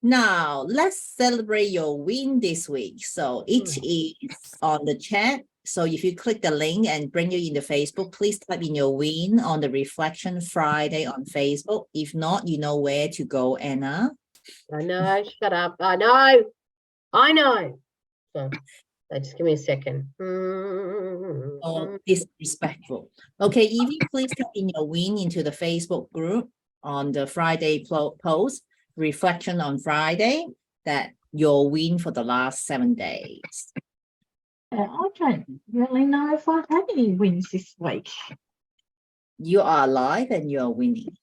Now, let's celebrate your win this week. So it is on the chat. So if you click the link and bring you into Facebook, please type in your win on the Reflection Friday on Facebook. If not, you know where to go, Anna. I know, shut up. I know. So just give me a second. Oh, disrespectful. Okay, Evie, please type in your win into the Facebook group on the Friday post, Reflection on Friday, that your win for the last 7 days. I don't really know if I've had any wins this week. You are alive and you are winning.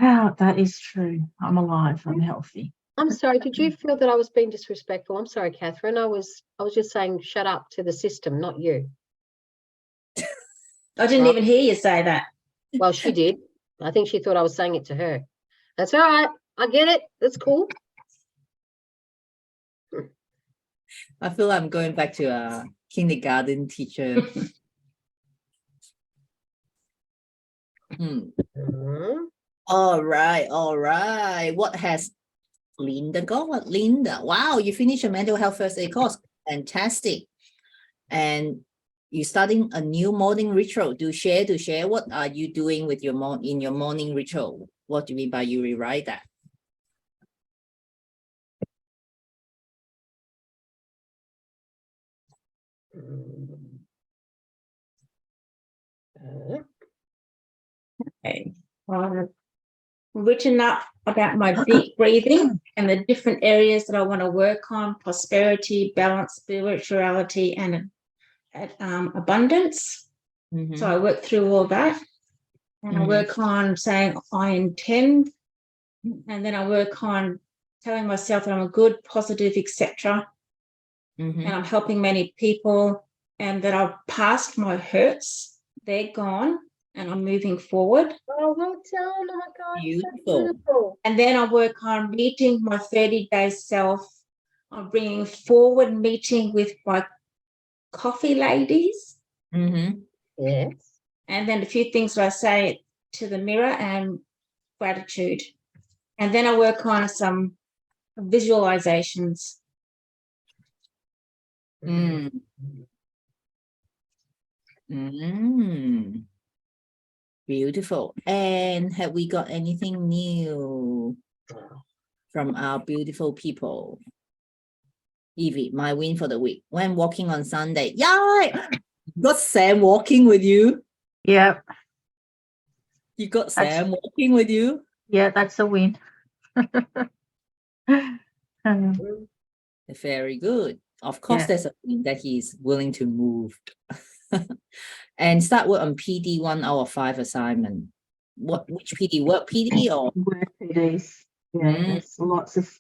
Oh, that is true. I'm alive. I'm healthy. I'm sorry, did you feel that I was being disrespectful? I'm sorry, Catherine. I was just saying shut up to the system, not you. I didn't even hear you say that. Well, she did. I think she thought I was saying it to her. That's all right. I get it. That's cool. I feel I'm going back to a kindergarten teacher. All right. What has Linda got? Linda, wow, you finished a mental health first aid course. Fantastic. And you're starting a new morning ritual. Do share. What are you doing with your morning ritual? What do you mean by you rewrite that? Okay. I've written up about my deep breathing and the different areas that I want to work on: prosperity, balance, spirituality, and abundance. So I work through all that, and I work on saying I intend, and then I work on telling myself that I'm a good, positive, etc. And I'm helping many people, and that I've passed my hurts. They're gone, and I'm moving forward. Oh, well done. Oh, my God. Beautiful. So beautiful. And then I work on meeting my 30-day self. I'm bringing forward meeting with my coffee ladies. Yes. And then a few things that I say to the mirror and gratitude. And then I work on some visualizations. Beautiful. And have we got anything new from our beautiful people? Evie, my win for the week. When walking on Sunday. Yay! Got Sam walking with you. Yep. You got Sam walking with you. Yeah, that's a win. Very good. Of course, Yeah. there's a win that he's willing to move. And start work on PD 1 out of 5 assignment. Which PD? Work PD or Work PDs? Yeah, there's lots of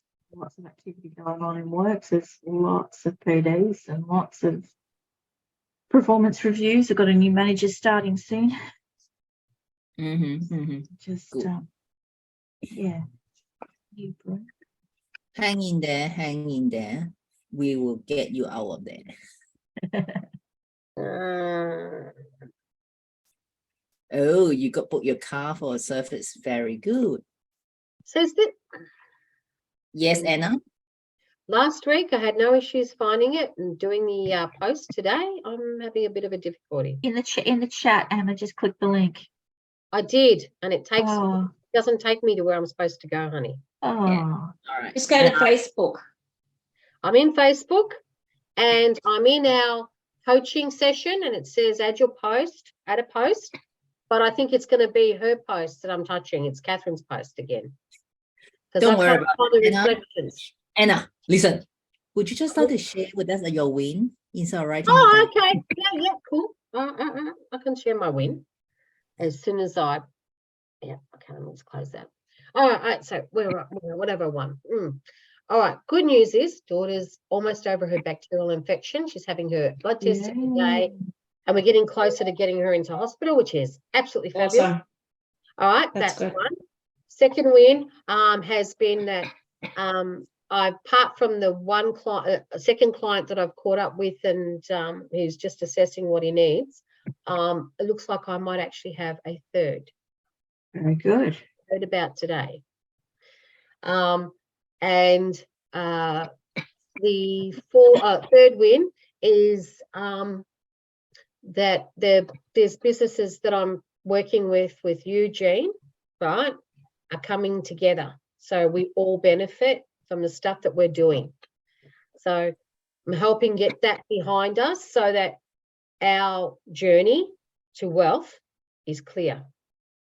activity going on in works. There's lots of PDs and lots of performance reviews. I've got a new manager starting soon. Just yeah. Hang in there. We will get you out of there. Oh, you got put your car for a service. Very good. So is that Yes, Anna. last week I had no issues finding it and doing the post today. I'm having a bit of a difficulty. In the chat, Anna, just click the link. I did, and it takes Oh. doesn't take me to where I'm supposed to go, honey. Oh. Yeah. All right. Just go to Facebook. I'm in Facebook and I'm in our coaching session, and it says add a post, but I think it's going to be her post that I'm touching. It's Catherine's post again. Don't worry about it. Reflections. Anna, listen. Would you just like to share with us your win instead of writing? Oh, okay. Yeah, cool. I can share my win as soon as okay, let's close that. All right, so whatever one. All right, good news is daughter's almost over her bacterial infection. She's having her blood test every day, and we're getting closer to getting her into hospital, which is absolutely fabulous. Awesome. All right, that's good. one. Second win has been that apart from the one client, second client that I've caught up with, and who's just assessing what he needs, it looks like I might actually have a third. Very good. Heard about today. And the third win is that there's businesses that I'm working with Eugene, right, are coming together. So we all benefit from the stuff that we're doing. So I'm helping get that behind us so that our journey to wealth is clear.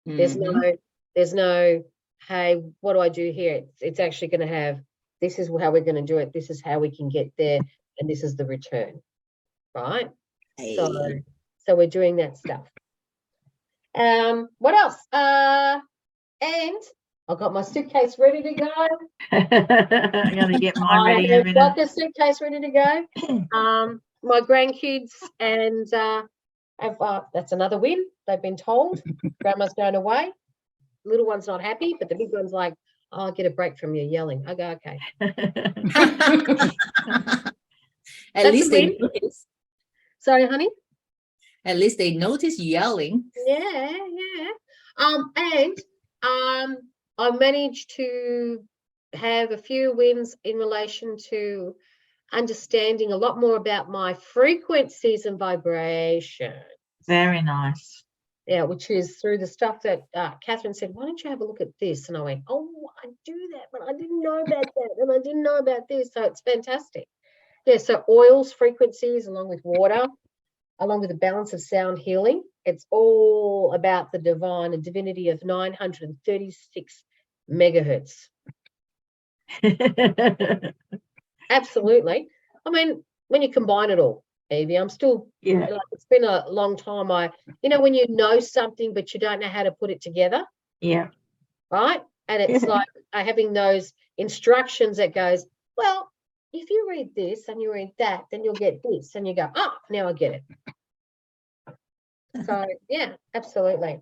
There's no, hey, what do I do here? It's actually going to have, this is how we're going to do it. This is how we can get there. And this is the return, right? Hey. So we're doing that stuff. What else? And I've got my suitcase ready to go. I'm gonna get mine ready in a I've minute. got the suitcase ready to go. My grandkids and that's another win. They've been told grandma's going away. Little one's not happy, but the big one's like, oh, I'll get a break from you yelling. I go, okay. At That's least a they win. notice. Sorry, honey. At least they notice yelling. Yeah. And I managed to have a few wins in relation to understanding a lot more about my frequencies and vibration. Very nice. Yeah, which is through the stuff that Catherine said, why don't you have a look at this? And I went, oh, I do that, but I didn't know about that. And I didn't know about this. So it's fantastic. Yeah, so oils, frequencies, along with water, along with the balance of sound healing. It's all about the divine and divinity of 936 megahertz. Absolutely. I mean, when you combine it all, Evie, I'm still, Yeah. like, it's been a long time. When you know something, but you don't know how to put it together, Yeah. right? And it's Yeah. like having those instructions that goes, well, if you read this and you read that, then you'll get this. And you go, oh, now I get it. So, yeah, absolutely.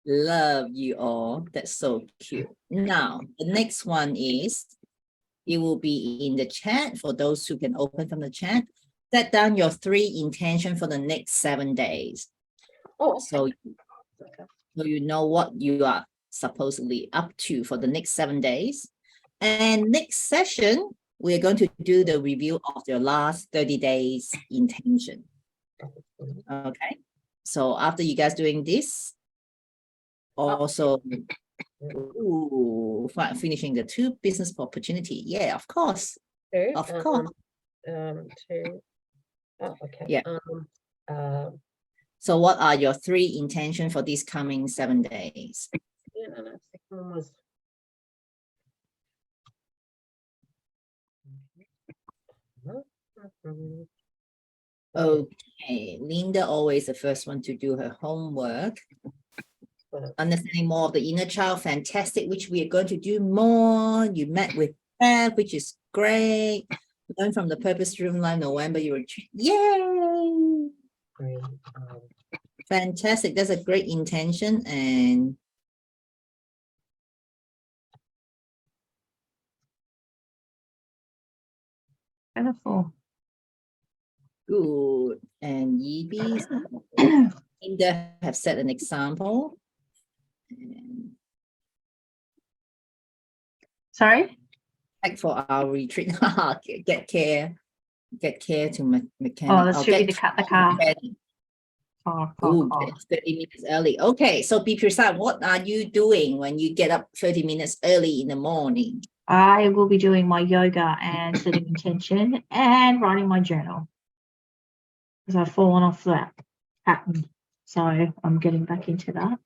Love you all. That's so cute. Now, the next one is, it will be in the chat for those who can open from the chat. Set down your 3 intentions for the next 7 days. Oh, So you know what you are supposedly up to for the next 7 days. And next session, we're going to do the review of your last 30 days intention. Okay. So after you guys doing this, also finishing the 2 business opportunity. Yeah, of course. two, Of course. two. Oh, okay. Yeah. So what are your 3 intentions for these coming 7 days? Yeah, no, second one was. Okay, Linda always the first one to do her homework. Understanding more of the inner child, fantastic, which we are going to do more. You met with Beth, which is great. Learn from the Purpose Room Live November, you retreat. Yay! Fantastic. That's a great intention. And Beautiful. good. And Yibi, Linda have set an example. And Sorry? back for our retreat. Get care to mechanic. Oh, that's I'll should be get to cut the car. ready. Oh, Ooh, that's 30 minutes early. Okay, so be precise. What are you doing when you get up 30 minutes early in the morning? I will be doing my yoga and setting intention and writing my journal because I've fallen off that pattern. So I'm getting back into that.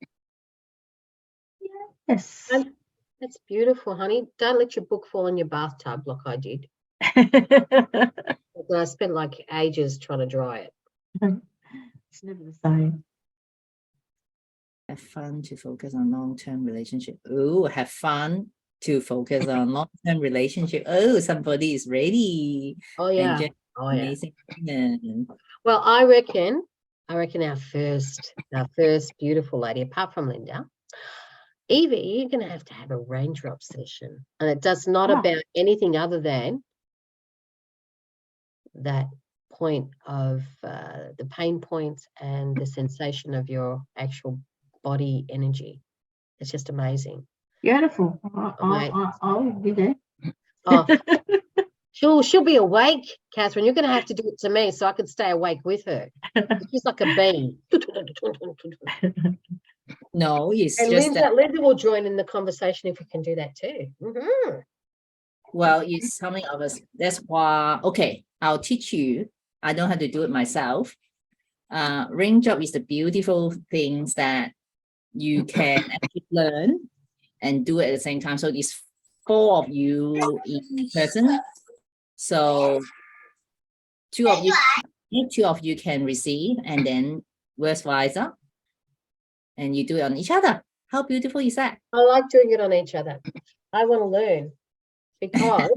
Yes. That's beautiful, honey. Don't let your book fall in your bathtub like I did. I spent like ages trying to dry it. It's never the same. Have fun to focus on long-term relationship. Oh, have fun to focus on long-term relationship. Oh, somebody is ready. Oh yeah. And Oh yeah. amazing. women. Well, I reckon our first beautiful lady, apart from Linda, Evie, you're going to have a raindrop session, and it does not about anything other than that point of the pain points and the sensation of your actual body energy. It's just amazing. Beautiful. I'll be there. Oh, She'll be awake, Catherine. You're going to have to do it to me so I can stay awake with her. She's like a bee. No, it's And just that. Linda will join in the conversation if we can do that too. Mhm. Well, it's something of us. That's why. Okay, I'll teach you. I don't have to do it myself. Ring job is the beautiful things that you can actually learn and do it at the same time. So it's 4 of you in person. So 2 of you can receive, and then vice versa, and you do it on each other. How beautiful is that? I like doing it on each other. I want to learn because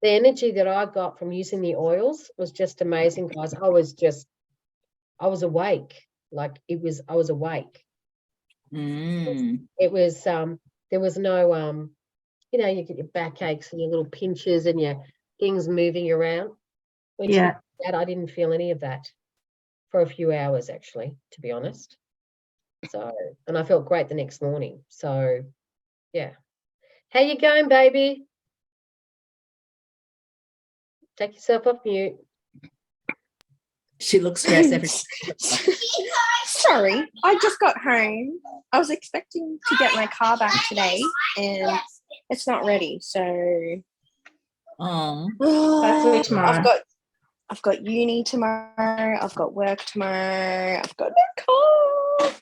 the energy that I got from using the oils was just amazing, guys. I was awake. I was awake. Mm. It was there was no you get your backaches and your little pinches and your things moving around. When she Yeah. did that, I didn't feel any of that for a few hours, actually, to be honest. So, and I felt great the next morning. So, yeah. How you going, baby? Take yourself off mute. She looks stressed every Sorry, I just got home. I was expecting to get my car back today and it's not ready. So Oh, Hopefully tomorrow. I've got uni tomorrow, I've got work tomorrow, I've got no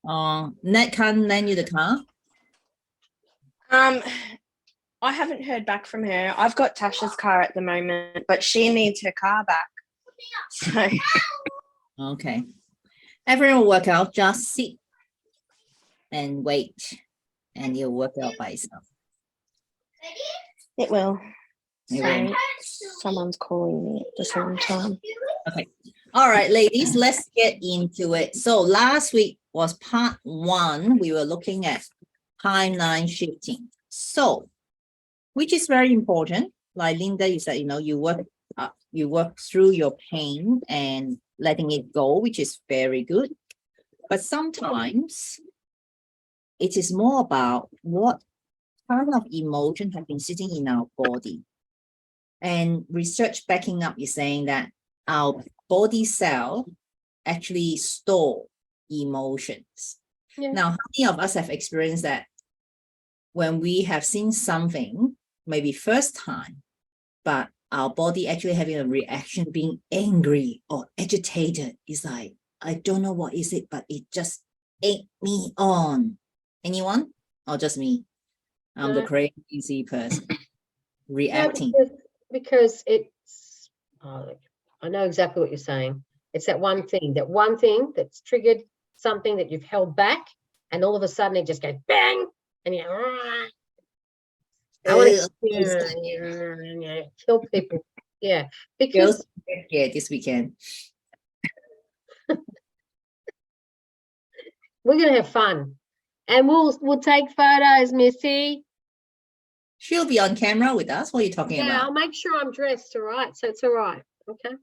car. Nat can't lend you the car. I haven't heard back from her. I've got Tasha's car at the moment, but she needs her car back. So Okay. Everyone will work out. Just sit and wait, and you'll work out by itself. it will. It So will. someone's calling me at the same time. All right, ladies, let's get into it. So last week was part 1. We were looking at timeline shifting. So, which is very important. Like Linda, you said, you work through your pain and letting it go, which is very good. But sometimes it is more about what kind of emotion have been sitting in our body. And research backing up is saying that our body cell actually store emotions. Yeah. Now, how many of us have experienced that when we have seen something, maybe first time, but our body actually having a reaction, being angry or agitated? It's like, I don't know what is it, but it just ate me on. Anyone? Or just me? I'm the No. crazy person reacting. Because it's I know exactly what you're saying. It's that one thing that's triggered something that you've held back, and all of a sudden it just goes bang, and you I want to kill people. Yeah, because Girls, yeah, this weekend. we're gonna have fun, and we'll take photos, Missy. She'll be on camera with us. What are you talking Yeah, I'll about? make sure I'm dressed, all right? So it's all right, okay?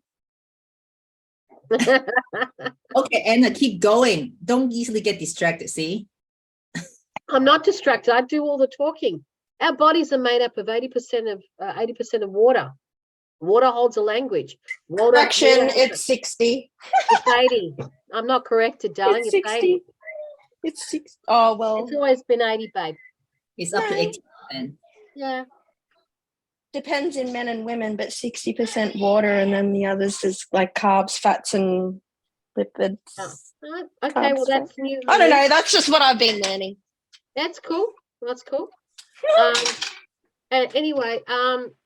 Okay, Anna, keep going. Don't easily get distracted, see? I'm not distracted. I do all the talking. Our bodies are made up of 80% of water. Water holds a language. Correction, it's 60. It's 80. I'm not corrected, darling. It's It's 80. 60. It's 6. Oh, well, It's always been 80, babe. It's up to No. 80%. Yeah. depends in men and women, but 60% water, and then the others is like carbs, fats, and lipids. Oh, okay, well, Carbs, that's new. I don't know. That's just what I've been learning. That's cool. That's cool. And anyway,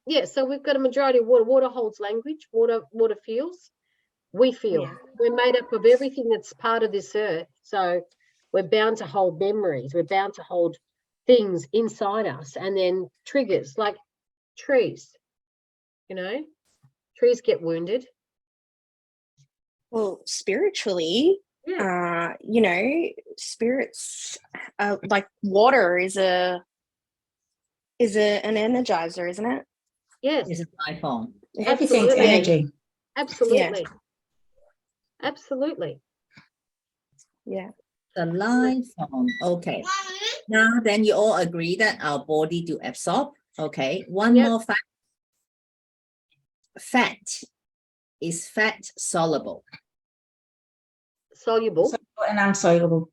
yeah, so we've got a majority of water. Water holds language. Water feels. We feel. Yeah. We're made up of everything that's part of this earth. So we're bound to hold memories. We're bound to hold things inside us, and then triggers like trees. Trees get wounded. Well, spiritually, Yeah. spirits like water is an energizer, isn't it? Yes. This is my phone. Everything's Absolutely. energy. Absolutely. Absolutely. Yeah. The live phone. Okay. Now then you all agree that our body do absorb. Okay. One Yep. more fact. fat is fat soluble, Soluble. Soluble and unsoluble.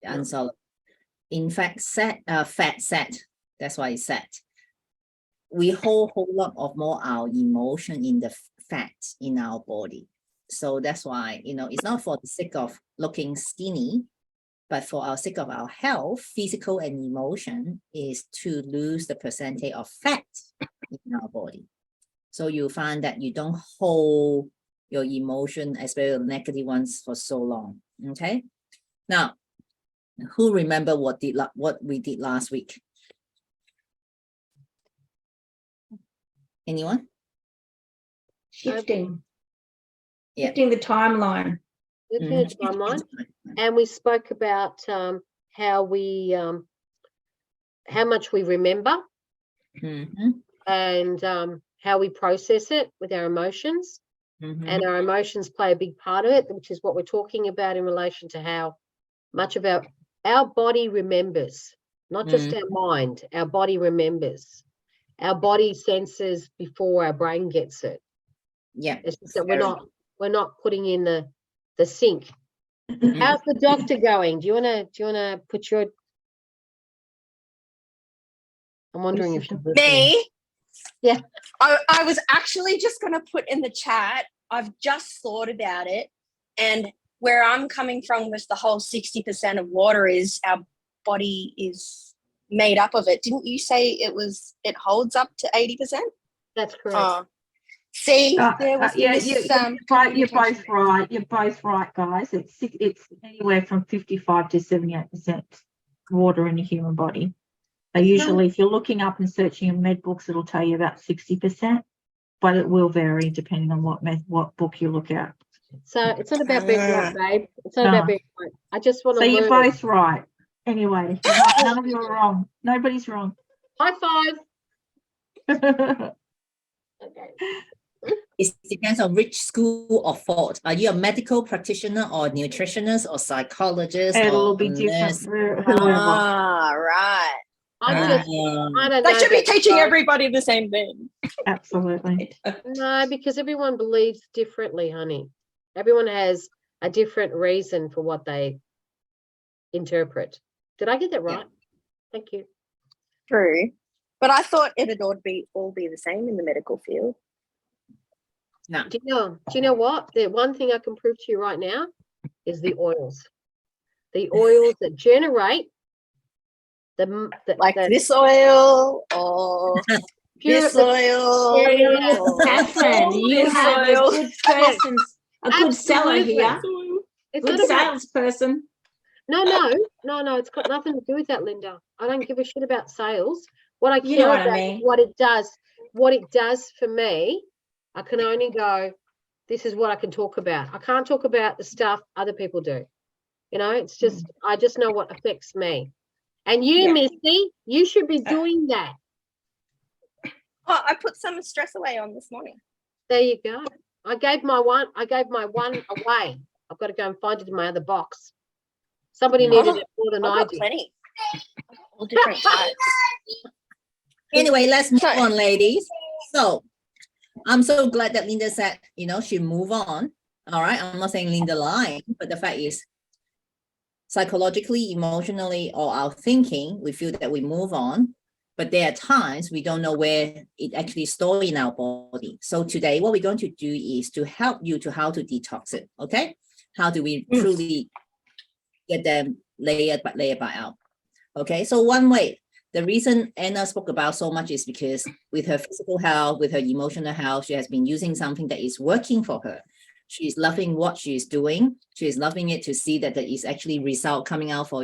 unsoluble. In fact, fat set, that's why it's set. We hold whole lot of more our emotion in the fat in our body. So that's why, it's not for the sake of looking skinny, but for our sake of our health, physical and emotion, is to lose the percentage of fat in our body. So you find that you don't hold your emotion, especially the negative ones, for so long. Okay. Now, who remember what we did last week? Anyone? Shifting. Yeah. Shifting the timeline. Looking at the timeline. And we spoke about how much we remember Mhm, and how we process it with our emotions. mhm. And our emotions play a big part of it, which is what we're talking about in relation to how much of our body remembers, not just our mind. Our body remembers. Our body senses before our brain gets it. Yeah. It's just that we're not putting in the sync. How's the doctor going? Do you wanna put your? I'm wondering if she's listening. Me? Yeah. I was actually just going to put in the chat. I've just thought about it. And where I'm coming from with the whole 60% of water is our body is made up of it. Didn't you say it holds up to 80%? That's correct. Oh. See, there was You're communication. both right. You're both right, guys. It's anywhere from 55 to 78% water in the human body. Usually, if you're looking up and searching in med books, it'll tell you about 60%, but it will vary depending on what book you look at. So it's not about being right, babe. It's not No. about being right. I just want to So you're learn. both right. Anyway, none of you are wrong. Nobody's wrong. High five. Okay. It depends on which school of thought. Are you a medical practitioner or nutritionist or psychologist? It'll or be different nurse? for whoever. Right. I don't know. They should be about teaching you guys. everybody the same thing. Absolutely. No, because everyone believes differently, honey. Everyone has a different reason for what they interpret. Did I get that right? Thank you. True. But I thought it'd all be the same in the medical field. No. Do you know what? The one thing I can prove to you right now is the oils. The oils that generate This oil or this oil. Yeah. or Catherine, you this have oil. a good person, a good seller Absolutely. here, It's good not about, salesperson. no, it's got nothing to do with that, Linda. I don't give a shit about sales. What I You care know what I about mean. is what it does for me. I can only go, this is what I can talk about. I can't talk about the stuff other people do. It's just, I just know what affects me. And you, Yeah. Misty, you should be doing that. Oh, I put some stress away on this morning. There you go. I gave my one away. I've got to go and find it in my other box. Somebody needed it more than I've I got did. plenty. All different types. Anyway, let's move on, ladies. So I'm so glad that Linda said, she'll move on. All right. I'm not saying Linda lying, but the fact is, psychologically, emotionally, or our thinking, we feel that we move on. But there are times we don't know where it actually stores in our body. So today, what we're going to do is to help you to how to detox it. Okay. How do we truly get them layer by out? Okay. So one way, the reason Anna spoke about so much is because with her physical health, with her emotional health, she has been using something that is working for her. She's loving what she's doing. She's loving it to see that there is actually result coming out for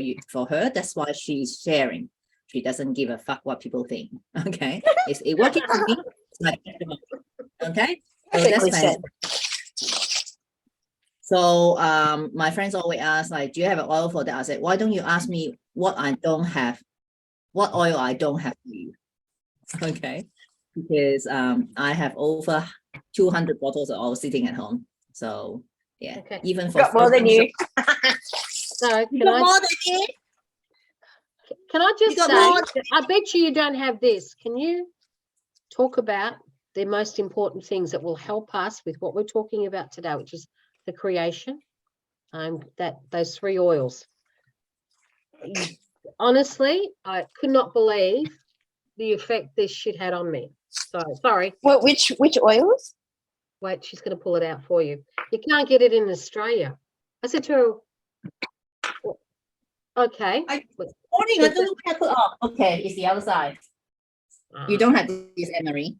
her. That's why she's sharing. She doesn't give a fuck what people think. Okay. It's working for me. It's my testimony. Okay. So that's fantastic. So my friends always ask, like, do you have an oil for that? I said, why don't you ask me what I don't have, what oil I don't have for you? Okay. Because I have over 200 bottles of oil sitting at home. So yeah, Okay. even for Got more than you. So you got more than me. can I just You got say, more. I bet you don't have this. Can you talk about the most important things that will help us with what we're talking about today, which is the creation, those 3 oils. Honestly, I could not believe the effect this shit had on me. So sorry. What? Which oils? Wait, she's going to pull it out for you. You can't get it in Australia. I said to her, okay. Morning, I don't know where I put off. Okay, it's the other side. You don't have this, Emery.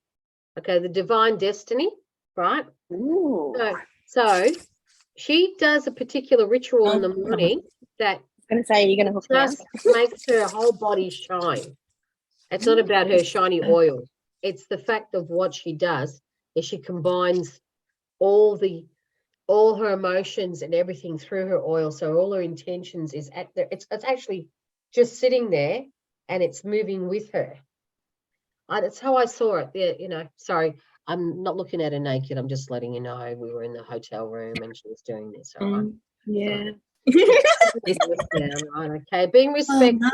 Okay, the Divine Destiny, right? Ooh. So she does a particular ritual in the morning that I'm gonna say you're gonna hook me up. just makes her whole body shine. It's not about her shiny oil. It's the fact of what she does is she combines all her emotions and everything through her oil. So all her intentions is at there. It's actually just sitting there and it's moving with her. That's how I saw it. Yeah, sorry, I'm not looking at her naked. I'm just letting you know we were in the hotel room and she was doing this. All right. Yeah. Right, okay, being respectful.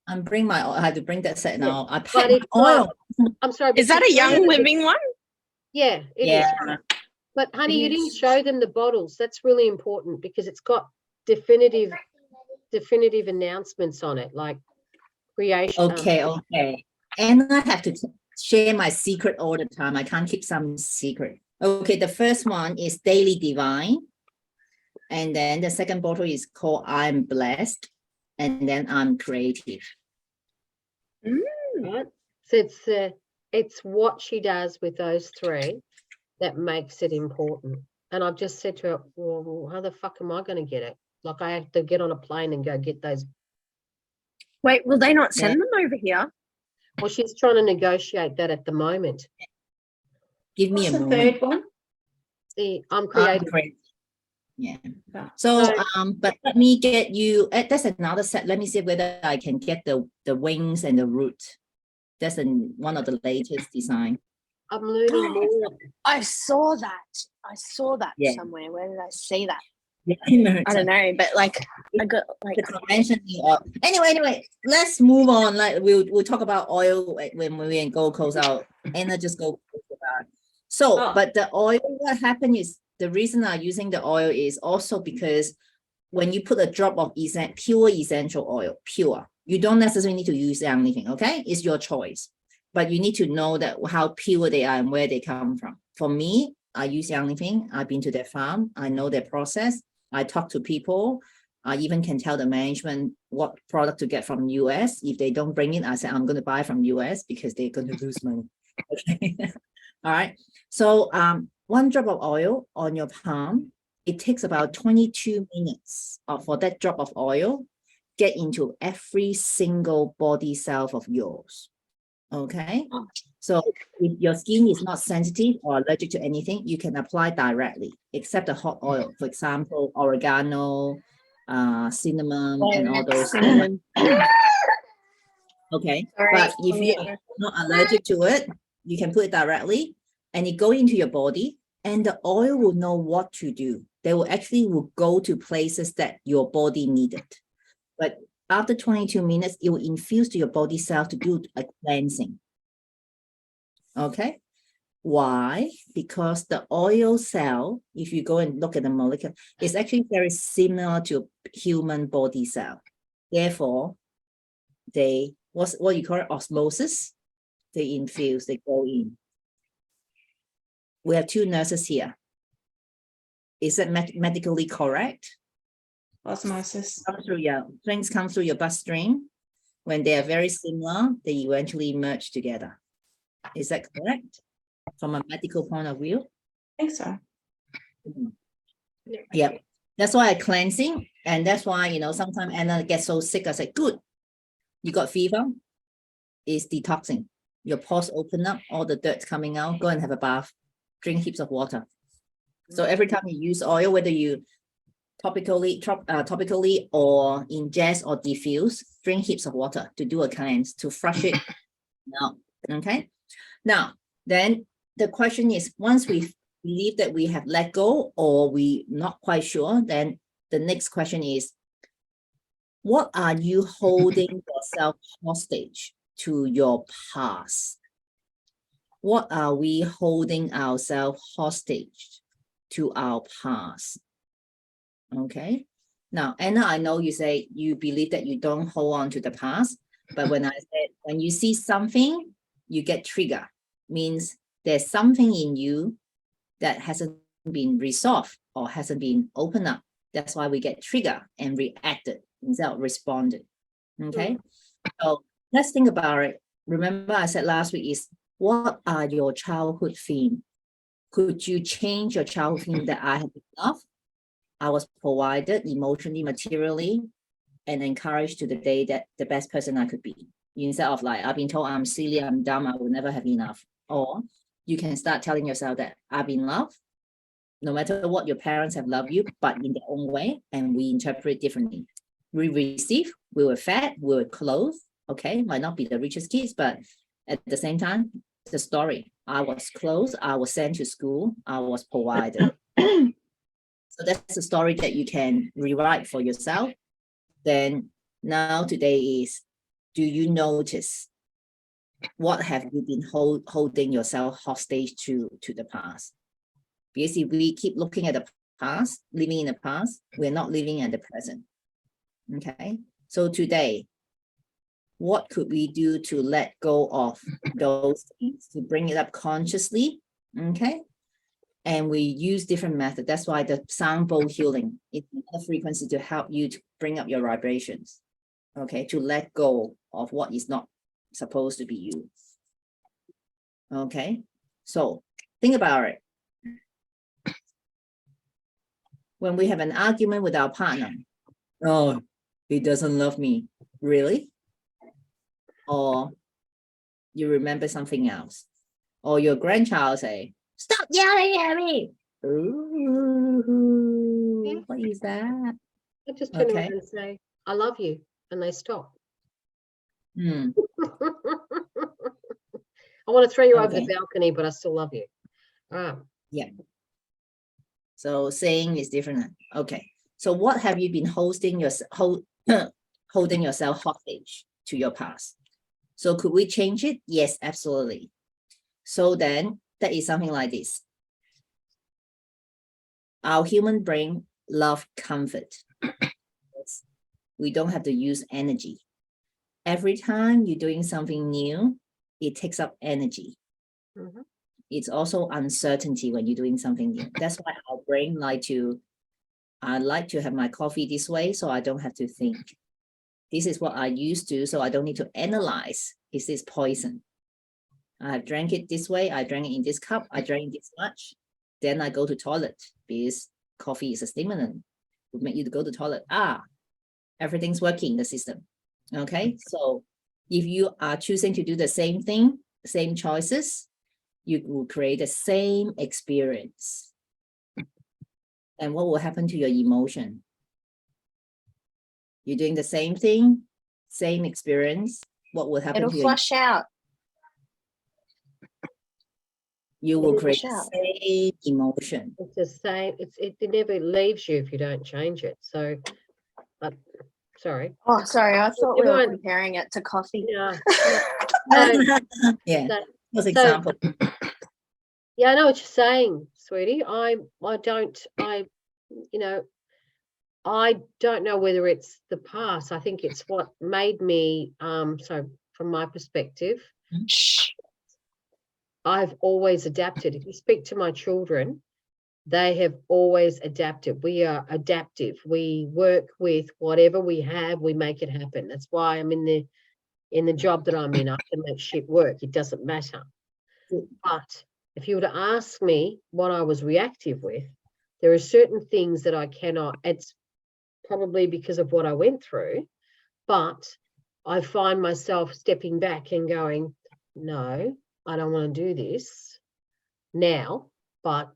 I'm bringing my oil. I had to bring that set now. I But packed it's oil. I'm sorry. Is that a Young Living one? Yeah, it is. Yeah. But honey, you didn't Yes. show them the bottles. That's really important because it's got definitive announcements on it, like creation. Okay. And I have to share my secret all the time. I can't keep some secret. Okay, the first one is Daily Divine. And then the second bottle is called I'm Blessed. And then I'm Creative. Right? So it's what she does with those 3 that makes it important. And I've just said to her, well, how the fuck am I going to get it? Like I have to get on a plane and go get those. Wait, will they not send them over here? Well, she's trying to negotiate that at the moment. Give me What's a the moment. third one? I'm creative. Yeah. Yeah. So, So- but let me get you, that's another set. Let me see whether I can get the wings and the root. That's one of the latest design. I'm learning more. I saw that Yeah. somewhere. Where did I see that? I I don't know, but like I got like The conventional oil. Anyway, let's move on. Like we'll talk about oil when we're in Gold Coast. Anna just go about. So, Oh. but the oil, what happened is the reason I'm using the oil is also because when you put a drop of pure essential oil, you don't necessarily need to use anything. Okay, it's your choice, but you need to know that how pure they are and where they come from. For me, I use Young. I've been to their farm. I know their process. I talk to people. I even can tell the management what product to get from US. If they don't bring it, I say, I'm going to buy from US because they're going to lose money. Okay. All right. So 1 drop of oil on your palm, it takes about 22 minutes for that drop of oil get into every single body cell of yours. Okay. So if your skin is not sensitive or allergic to anything, you can apply directly, except the hot oil. For example, oregano, cinnamon, and all those. cinnamon. Okay. Sorry. But if you're not allergic to it, you can put it directly and it go into your body and the oil will know what to do. They will go to places that your body needed. But after 22 minutes, it will infuse to your body cell to do a cleansing. Okay. Why? Because the oil cell, if you go and look at the molecule, is actually very similar to human body cell. Therefore, what you call it, osmosis, they infuse, they go in. We have 2 nurses here. Is that medically correct? Osmosis. Things come through your bloodstream. When they are very similar, they eventually merge together. Is that correct? From a medical point of view? I think so. Yeah. That's why I cleansing. And that's why, sometimes Anna gets so sick. I say, good. You got fever? It's detoxing. Your pores open up, all the dirt's coming out. Go and have a bath. Drink heaps of water. So every time you use oil, whether you topically or ingest or diffuse, drink heaps of water to do a cleanse, to flush it out. Okay. Now, then the question is, once we believe that we have let go or we not quite sure, then the next question is, what are you holding yourself hostage to your past? what are we holding ourselves hostage to our past? Okay. Now, Anna, I know you say you believe that you don't hold on to the past, but when I said when you see something, you get triggered, means there's something in you that hasn't been resolved or hasn't been opened up. That's why we get triggered and reacted instead of responded. Okay. So let's think about it. Remember, I said last week is what are your childhood theme? Could you change your childhood theme that I have enough? I was provided emotionally, materially, and encouraged to the day that the best person I could be. Instead of like, I've been told I'm silly, I'm dumb, I will never have enough. Or you can start telling yourself that I've been loved. No matter what, your parents have loved you, but in their own way, and we interpret differently. We receive, we were fed, we were clothed, okay, might not be the richest kids, but at the same time, the story, I was clothed, I was sent to school, I was provided. So that's the story that you can rewrite for yourself. Then now today is, do you notice what have you been holding yourself hostage to the past? Because if we keep looking at the past, living in the past, we're not living at the present. Okay, so today, what could we do to let go of those things, to bring it up consciously? Okay, and we use different methods. That's why the sound bowl healing is a frequency to help you to bring up your vibrations. Okay, to let go of what is not supposed to be you. Okay, so think about it. When we have an argument with our partner, oh, he doesn't love me, really? Or you remember something else, or your grandchild say, stop yelling at me. Ooh, what is that? I just turn Okay. around and say, I love you, and they stop. Hmm. I want to throw you over the Okay. balcony, but I still love you. Yeah. So saying is different. Okay. So what have you been holding yourself hostage to your past? So could we change it? Yes, absolutely. So then that is something like this. Our human brain love comfort. We don't have to use energy. Every time you're doing something new, it takes up energy. Mhm. It's also uncertainty when you're doing something new. That's why our brain I like to have my coffee this way, so I don't have to think. This is what I used to, so I don't need to analyze. Is this poison? I have drank it this way. I drank it in this cup. I drank this much. Then I go to toilet because coffee is a stimulant. Would make you to go to toilet. Everything's working in the system. Okay, so if you are choosing to do the same thing, same choices, you will create the same experience. And what will happen to your emotion? You're doing the same thing, same experience. What will happen It'll to your flush out. you will It'll create flush the out. same emotion. It's the same. It never leaves you if you don't change it. So, sorry. Oh, sorry. I thought we were Everyone- comparing it to coffee. Yeah. No, Yeah, that- that's example. yeah, I know what you're saying, sweetie. I don't know whether it's the past. I think it's what made me, so from my perspective, Shh. I've always adapted. If you speak to my children, they have always adapted. We are adaptive. We work with whatever we have, we make it happen. That's why I'm in the job that I'm in. I can make shit work. It doesn't matter. But if you were to ask me what I was reactive with, there are certain things that I cannot. It's probably because of what I went through, but I find myself stepping back and going, no, I don't want to do this now. But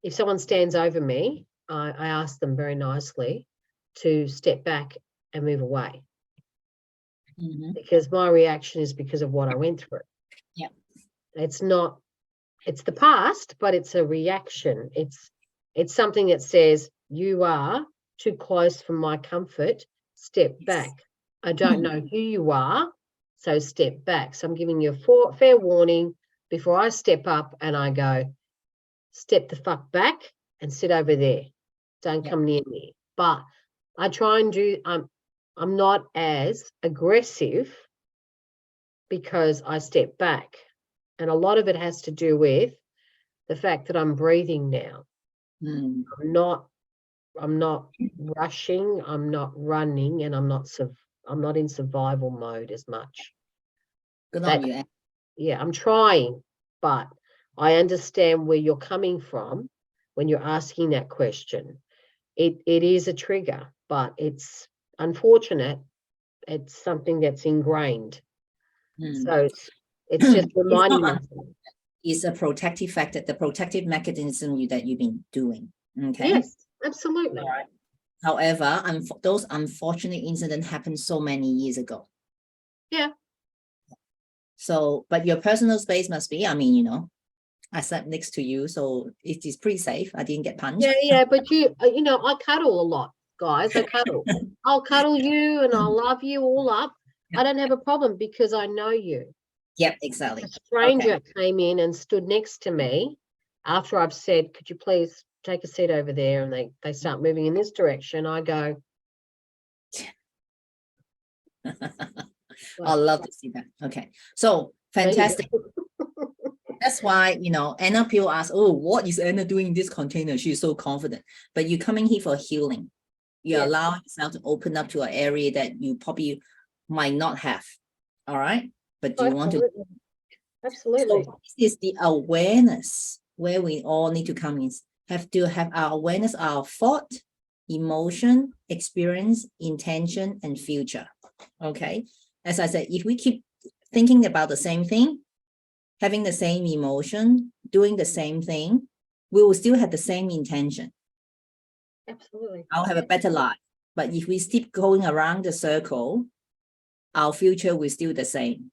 if someone stands over me, I ask them very nicely to step back and move away, because my reaction is because of what I went through. Yeah. It's the past, but it's a reaction. It's something that says, you are too close for my comfort. Step back. I don't know who you are, so step back. So I'm giving you a fair warning before I step up and I go, step the fuck back and sit over there. Don't come near me. But I try and do, I'm not as aggressive because I step back. And a lot of it has to do with the fact that I'm breathing now. Mm. I'm not rushing, I'm not running, and I'm not in survival mode as much. Good That- on you. Anne. Yeah, I'm trying, but I understand where you're coming from when you're asking that question. It is a trigger, but it's unfortunate. It's something that's ingrained. Mm. So it's just reminding not myself. It's a protective factor, the protective mechanism that you've been doing. Okay. Yes, absolutely. All right. However, those unfortunate incidents happened so many years ago. Yeah. So, but your personal space must be, I mean, you know, I sat next to you, so it is pretty safe. I didn't get punched. Yeah, but you know, I cuddle a lot, guys. I cuddle. I'll cuddle you and I'll love you all up. I don't have a problem because I know you. Yep, exactly. A stranger came in and stood next to me after I've said, could you please take a seat over there? And they start moving in this direction. I go, I love to see that. Okay. So "There you go." fantastic. That's why, you know, Anna, people ask, oh, what is Anna doing in this container? She's so confident. But you're coming here for healing. You Yes. allow yourself to open up to an area that you probably might not have. All right. But do you want to? Absolutely. So this is the awareness where we all need to come in. Have to have our awareness, our thought, emotion, experience, intention, and future. Okay. As I said, if we keep thinking about the same thing, having the same emotion, doing the same thing, we will still have the same intention. Absolutely. I'll have a better life. But if we keep going around the circle, our future will still the same.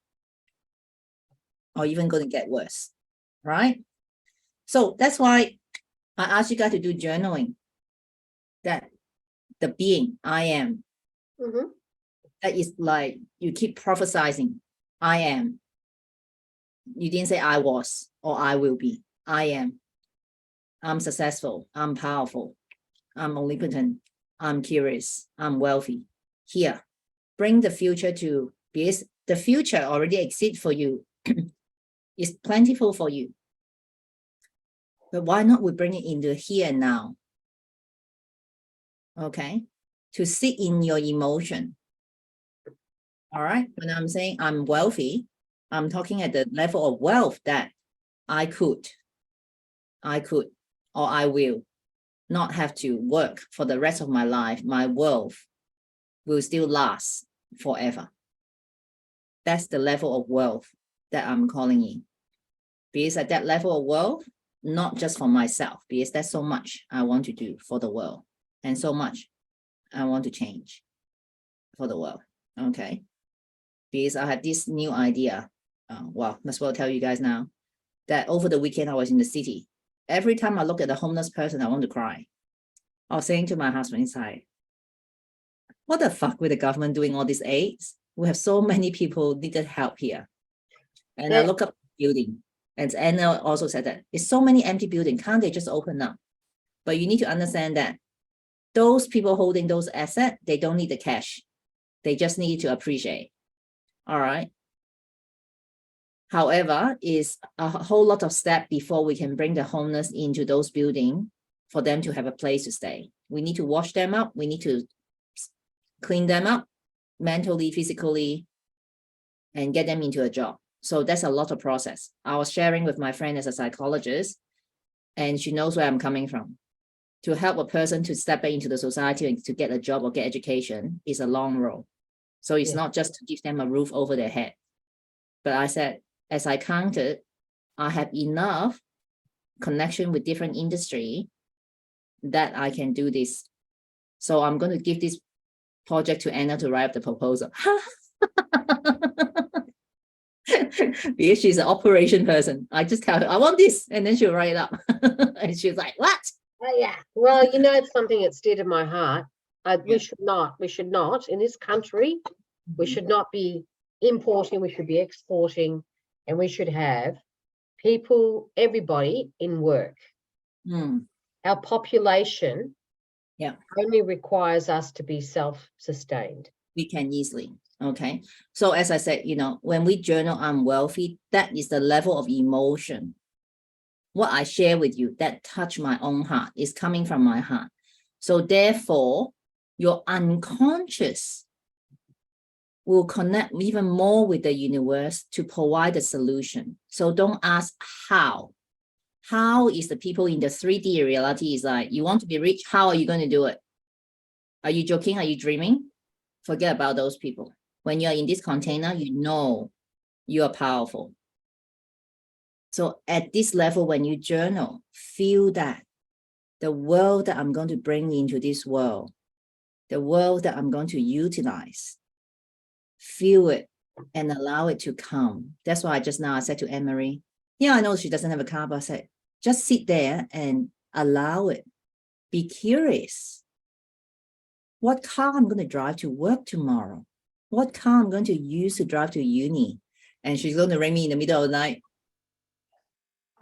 Or even going to get worse. Right? So that's why I asked you guys to do journaling. That the being I am, Mhm. that is like you keep prophesizing, I am. You didn't say I was or I will be. I am. I'm successful. I'm powerful. I'm omnipotent. I'm curious. I'm wealthy. Here, bring the future to, because the future already exists for you. It's plentiful for you. But why not we bring it into here and now? Okay, to sit in your emotion. All right, when I'm saying I'm wealthy, I'm talking at the level of wealth that I could, or I will not have to work for the rest of my life. My wealth will still last forever. That's the level of wealth that I'm calling in. Because at that level of wealth, not just for myself, because there's so much I want to do for the world and so much I want to change for the world. Okay. Because I have this new idea. Well, must well tell you guys now that over the weekend I was in the city. Every time I look at a homeless person, I want to cry. I was saying to my husband inside, what the fuck with the government doing all these aids? We have so many people needed help here. And I Yeah. look up the building, and Anna also said that it's so many empty buildings. Can't they just open up? But you need to understand that those people holding those assets, they don't need the cash. They just need to appreciate. All right. However, is a whole lot of step before we can bring the homeless into those buildings for them to have a place to stay. We need to wash them up. We need to clean them up mentally, physically, and get them into a job. So that's a lot of process. I was sharing with my friend as a psychologist, and she knows where I'm coming from. To help a person to step into the society and to get a job or get education is a long road. So it's Yeah. not just to give them a roof over their head. But I said, as I counted, I have enough connection with different industry that I can do this. So I'm going to give this project to Anna to write up the proposal. Because she's an operation person. I just tell her, I want this. And then she'll write it up. And she's like, what? Oh, yeah. Well, you know, it's something that's dear to my heart. Yeah. We should not in this country, we should not be importing, we should be exporting, and we should have people, everybody in work. Mm, Our population Yeah. only requires us to be self-sustained. we can easily. Okay. So as I said, when we journal, I'm wealthy, that is the level of emotion. What I share with you that touch my own heart is coming from my heart. So therefore, your unconscious will connect even more with the universe to provide a solution. So don't ask how. How is the people in the 3D reality is like, you want to be rich, how are you going to do it? Are you joking? Are you dreaming? Forget about those people. When you're in this container, you know you are powerful. So at this level, when you journal, feel that the world that I'm going to bring into this world, the world that I'm going to utilize, feel it and allow it to come. That's why just now I said to Anne-Marie, I know she doesn't have a car, but I said, just sit there and allow it. Be curious. What car I'm going to drive to work tomorrow? What car I'm going to use to drive to uni? And she's going to ring me in the middle of the night.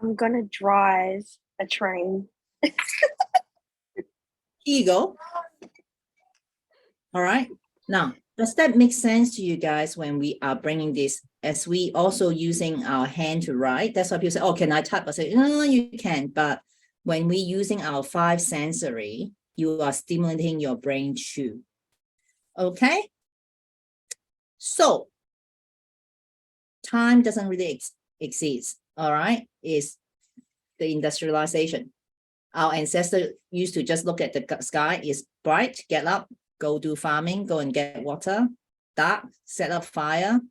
I'm gonna drive a train. Here you go. All right. Now, does that make sense to you guys when we are bringing this, as we also using our hand to write? That's why people say, oh, can I type? I say, no, you can. But when we're using our 5 sensory, you are stimulating your brain too. Okay. So time doesn't really exist. All right. Is the industrialization. Our ancestors used to just look at the sky, is bright, get up, go do farming, go and get water, dark, set up fire.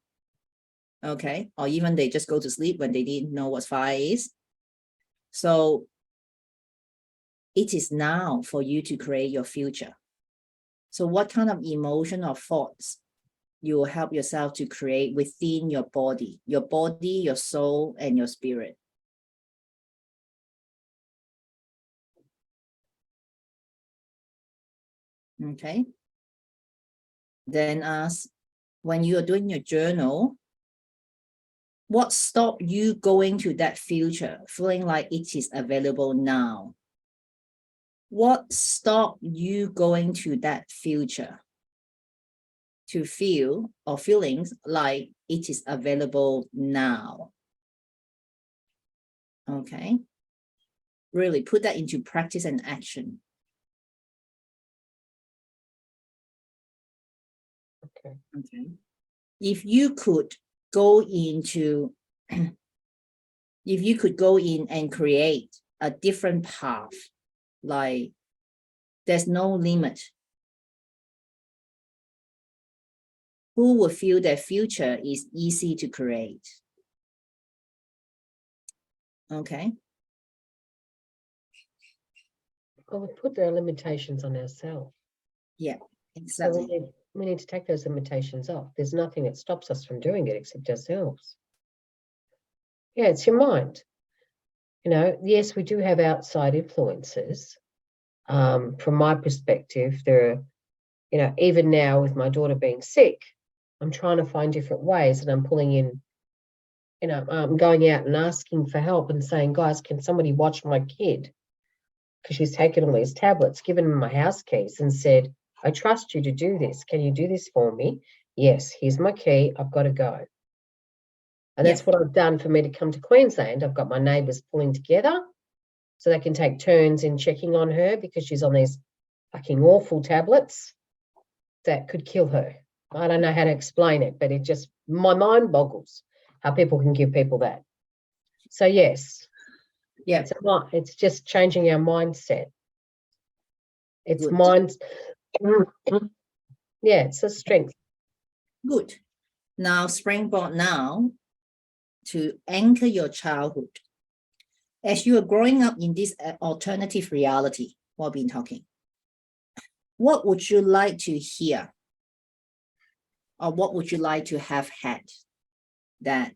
Okay. Or even they just go to sleep when they didn't know what fire is. So it is now for you to create your future. So what kind of emotion or thoughts you will help yourself to create within your body, your soul, and your spirit? Okay. Then ask, when you are doing your journal, what stopped you going to that future, feeling like it is available now? What stopped you going to that future to feel or feelings like it is available now? Okay. Really put that into practice and action. Okay. Okay. If you could go into, if you could go in and create a different path, like there's no limit, who would feel their future is easy to create? Okay. Well, we put the limitations on ourselves. Yeah, So exactly. we need to take those limitations off. There's nothing that stops us from doing it except ourselves. Yeah, it's your mind. Yes, we do have outside influences. From my perspective, there are, even now with my daughter being sick, I'm trying to find different ways, and I'm pulling in, I'm going out and asking for help and saying, guys, can somebody watch my kid? Because she's taken all these tablets, given him my house keys and said, I trust you to do this. Can you do this for me? Yes, here's my key. I've got to go. And that's what I've done for me to come to Queensland. I've got my neighbours pulling together so they can take turns in checking on her because she's on these fucking awful tablets that could kill her. I don't know how to explain it, but my mind boggles how people can give people that. So yes, it's just changing our mindset. It's Good. mind. Yeah, it's a strength. Good. Now springboard now to anchor your childhood. As you are growing up in this alternative reality, what we've been talking, what would you like to hear? Or what would you like to have had that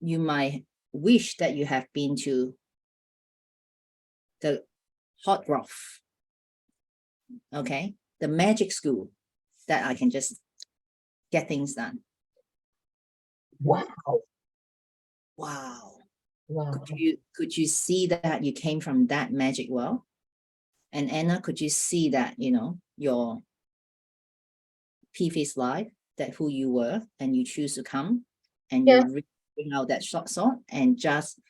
you might wish that you have been to the hot rough, okay, the magic school, that I can just get things done? Wow. Wow. Wow. Could you see that you came from that magic world? And Anna, could you see that, your previous life, that who you were, and you choose to come and Yeah. you bring out that short sword, and just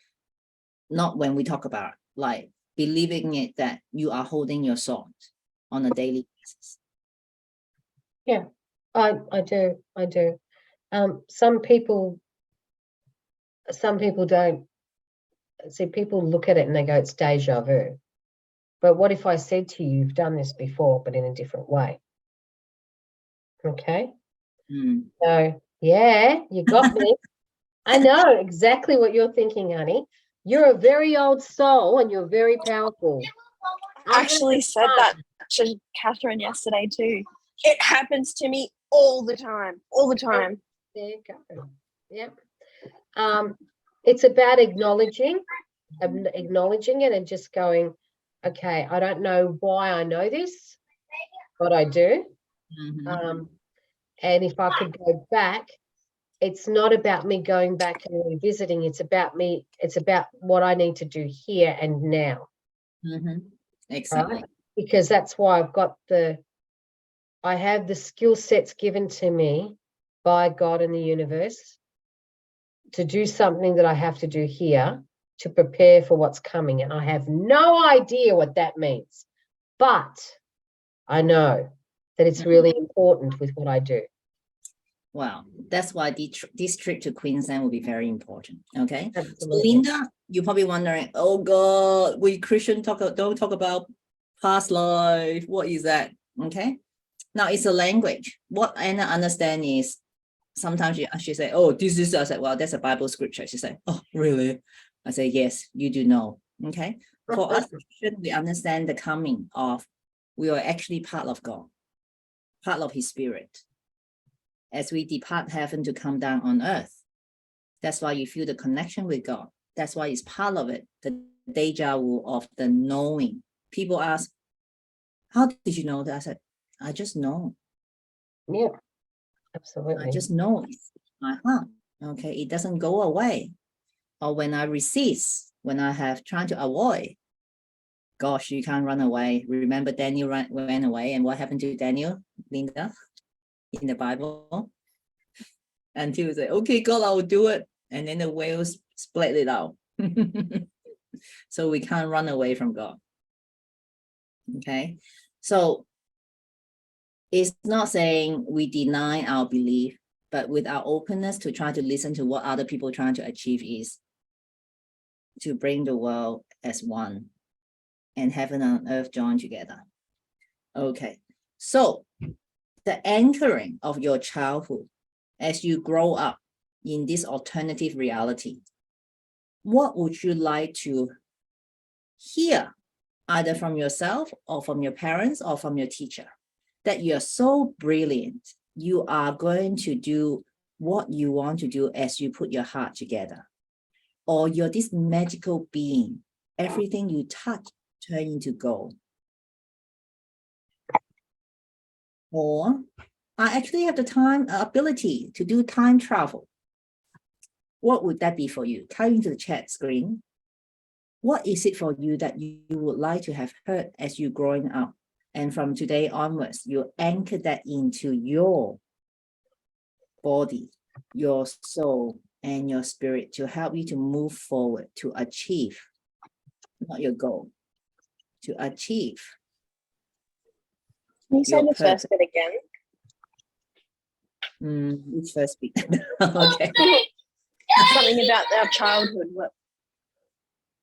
not when we talk about, like, believing it that you are holding your sword on a daily basis. I do. Some people don't see, people look at it and they go, it's deja vu. But what if I said to you, you've done this before, but in a different way? Okay. Mm. So yeah, you got me. I know exactly what you're thinking, honey. You're a very old soul and you're very powerful. I actually said that to Catherine yesterday too. It happens to me all the time. There you go. Yep. It's about acknowledging it and just going, okay, I don't know why I know this, but I do. Mhm. And if I could go back, it's not about me going back and revisiting. It's about what I need to do here and now. Mhm. Exactly. Right? Because that's why I have the skill sets given to me by God and the universe to do something that I have to do here to prepare for what's coming. And I have no idea what that means, but I know that it's really important with what I do. Wow, that's why this trip to Queensland will be very important. Okay. So Absolutely. Linda, you're probably wondering, oh God, we Christian don't talk about past life. What is that? Okay. Now it's a language. What Anna understand is sometimes she say, oh, this is, I said, well, that's a Bible scripture. She said, oh, really? I say, yes, you do know. Okay. For us, we understand the coming of, we are actually part of God, part of his spirit. As we depart heaven to come down on earth. That's why you feel the connection with God. That's why it's part of it, the deja vu of the knowing. People ask, how did you know that? I said, I just know. Yeah, I absolutely. just know it's my heart. Okay, it doesn't go away. Or when I resist, when I have trying to avoid, gosh, you can't run away. Remember Daniel ran away, and what happened to Daniel, Linda, in the Bible? Until he said, okay, God, I will do it. And then the whales split it out. So we can't run away from God. Okay. So it's not saying we deny our belief, but with our openness to try to listen to what other people are trying to achieve is to bring the world as one and heaven and earth join together. Okay. So the anchoring of your childhood as you grow up in this alternative reality, what would you like to hear, either from yourself or from your parents or from your teacher, that you're so brilliant, you are going to do what you want to do as you put your heart together, or you're this magical being, everything you touch turn into gold, or I actually have the ability to do time travel. What would that be for you? Type into the chat screen. What is it for you that you would like to have heard as you growing up? And from today onwards, you anchor that into your body, your soul, and your spirit to help you to move forward, to achieve, not your goal, to achieve. Can you say Your the first bit again? Which first bit? Okay. Something about our childhood.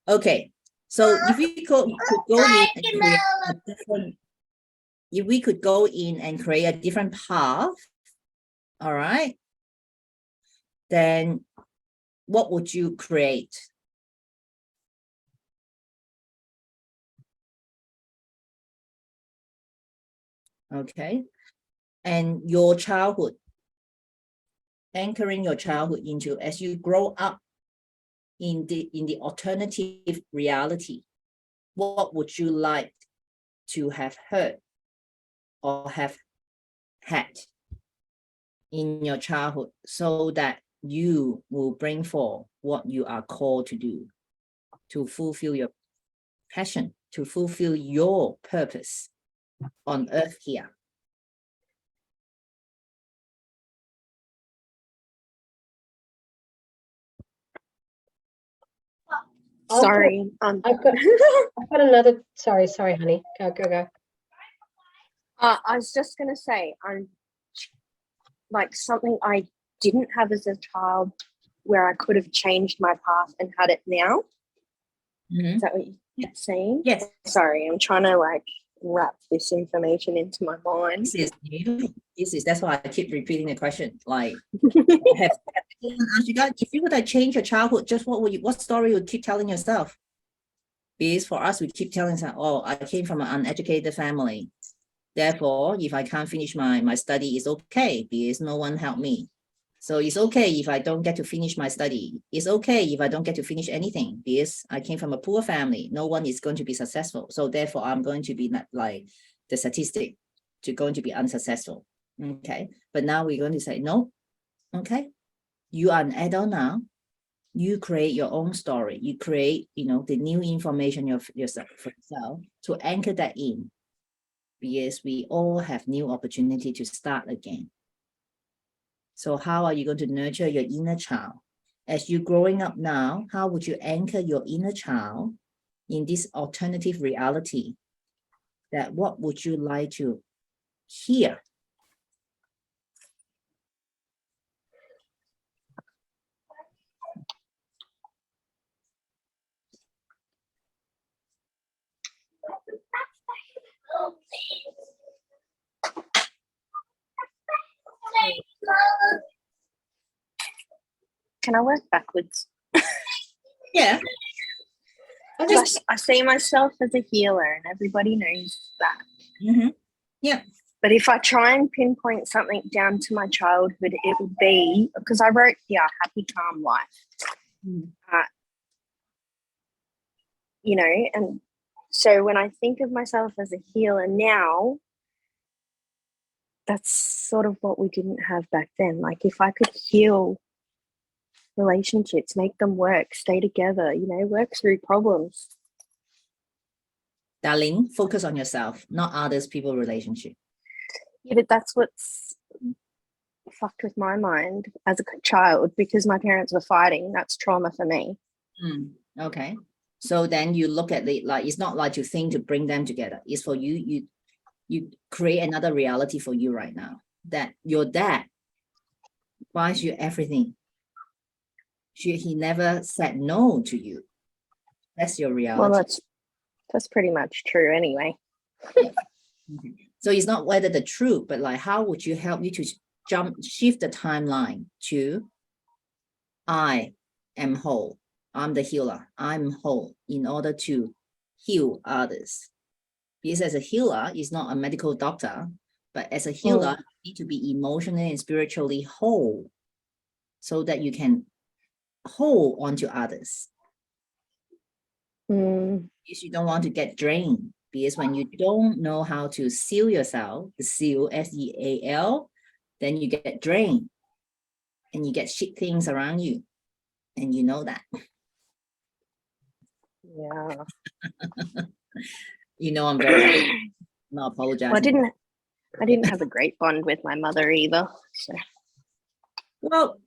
Okay. So if we could go in and create a different, if we could go in and create a different path, all right, then what would you create? Okay. And your childhood, anchoring your childhood into as you grow up in the alternative reality, what would you like to have heard or have had in your childhood so that you will bring forth what you are called to do, to fulfill your passion, to fulfill your purpose on earth here. I'll Sorry. I've got another. Sorry, honey. Go. I was just gonna say, I'm like something I didn't have as a child, where I could have changed my path and had it now. Mhm. Is that what you're saying? Yes, Sorry, I'm trying to like wrap this information into my mind. that's why I keep repeating the question. Like, have anyone asked you guys, if you would have changed your childhood, just what story would you keep telling yourself? Because for us, we keep telling ourselves, oh, I came from an uneducated family. Therefore, if I can't finish my study, it's okay because no one helped me. So it's okay if I don't get to finish my study. It's okay if I don't get to finish anything because I came from a poor family. No one is going to be successful. So therefore, I'm going to be not like the statistic to going to be unsuccessful. Okay. But now we're going to say, no. Okay. You are an adult now. You create your own story. You create, the new information yourself for yourself to anchor that in. Because we all have new opportunity to start again. So how are you going to nurture your inner child? As you're growing up now, how would you anchor your inner child in this alternative reality? That what would you like to hear? Can I work backwards? Yeah. I see myself as a healer, and everybody knows that. Mm-hmm. Yeah. But if I try and pinpoint something down to my childhood, it would be, because I wrote here, happy, calm life. Mm. And so when I think of myself as a healer now, that's sort of what we didn't have back then. Like if I could heal relationships, make them work, stay together, work through problems. Darling, focus on yourself, not others, people, relationship. Yeah, but that's what's fucked with my mind as a child, because my parents were fighting. That's trauma for me. Okay. So then you look at it like, it's not like you think to bring them together. It's for you create another reality for you right now, that your dad buys you everything. He never said no to you. That's your reality. Well, that's pretty much true anyway. So it's not whether the truth, but like how would you help you to shift the timeline to I am whole. I'm the healer. I'm whole in order to heal others. Because as a healer, is not a medical doctor, but as a healer, you need to be emotionally and spiritually whole so that you can hold onto others. Because you don't want to get drained. Because when you don't know how to seal yourself, the seal, S-E-A-L, then you get drained and you get shit things around you. And you know that. Yeah. I'm very not apologizing. Well, I didn't have a great bond with my mother either. So. Well,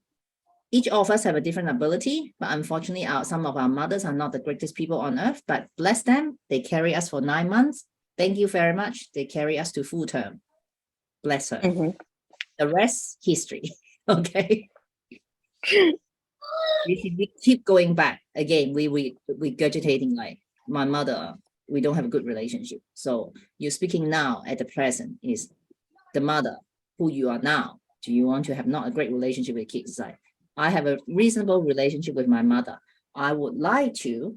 each of us have a different ability, but unfortunately, some of our mothers are not the greatest people on earth, but bless them, they carry us for 9 months. Thank you very much. They carry us to full term. Bless her. The rest, history. Okay. We keep going back. Again, we regurgitating like my mother, we don't have a good relationship. So you're speaking now at the present is the mother who you are now. Do you want to have not a great relationship with kids? Like, I have a reasonable relationship with my mother. I would like to,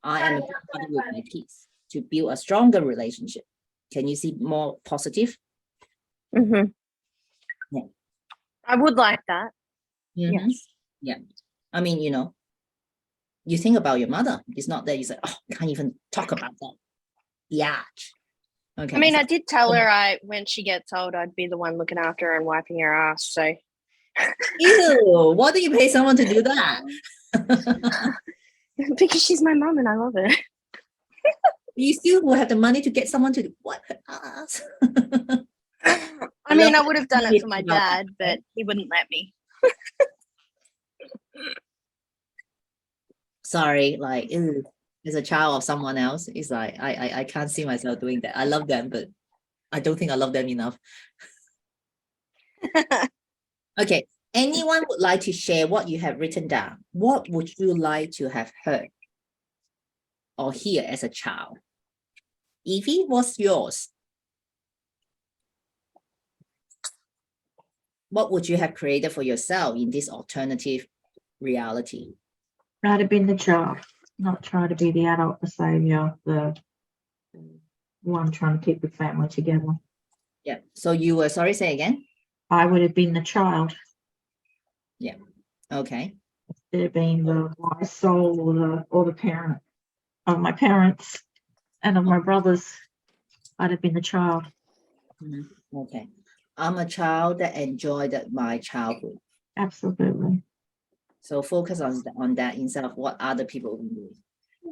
I am a good mother with my kids to build a stronger relationship. Can you see more positive? Yeah. I would like that. Yes. Yeah. I mean, you think about your mother. It's not that you say, oh, I can't even talk about that. Yeah. Okay. I mean, I did tell her when she gets old, I'd be the one looking after her and wiping her ass. So Ew, why do you pay someone to do that? Because she's my mom and I love her. You still will have the money to get someone to wipe her ass. I mean, I would have done it Yes, for my about that, dad, but he wouldn't let me. Sorry, like ew, as a child of someone else, it's like I can't see myself doing that. I love them, but I don't think I love them enough. Okay, anyone would like to share what you have written down? What would you like to have heard or hear as a child? Evie, what's yours? What would you have created for yourself in this alternative reality? Try to be the child, not try to be the adult, the savior, the one trying to keep the family together. Yeah. So you were sorry, say again. I would have been the child Okay. instead of being the wise soul or the parent of my parents and of my brothers. I'd have been the child. Mhm. Okay. I'm a child that enjoyed my childhood. Absolutely. So focus on that instead of what other people will do.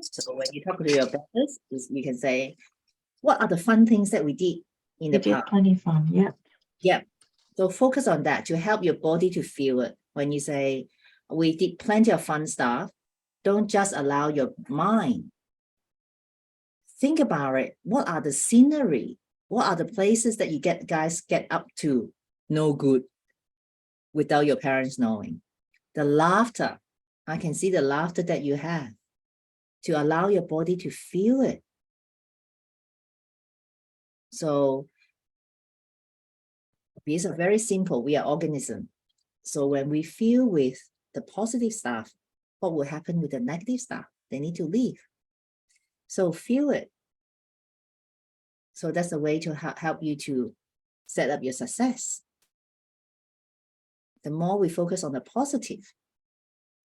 So when you talk to your brothers, you can say, what are the fun things that we did in We the did past? plenty of fun. Yeah. Yeah. So focus on that to help your body to feel it. When you say, we did plenty of fun stuff, don't just allow your mind. Think about it. What are the scenery? What are the places that you guys get up to? No good without your parents knowing. The laughter. I can see the laughter that you have to allow your body to feel it. So these are very simple. We are organism. So when we feel with the positive stuff, what will happen with the negative stuff? They need to leave. So feel it. So that's a way to help you to set up your success. The more we focus on the positive,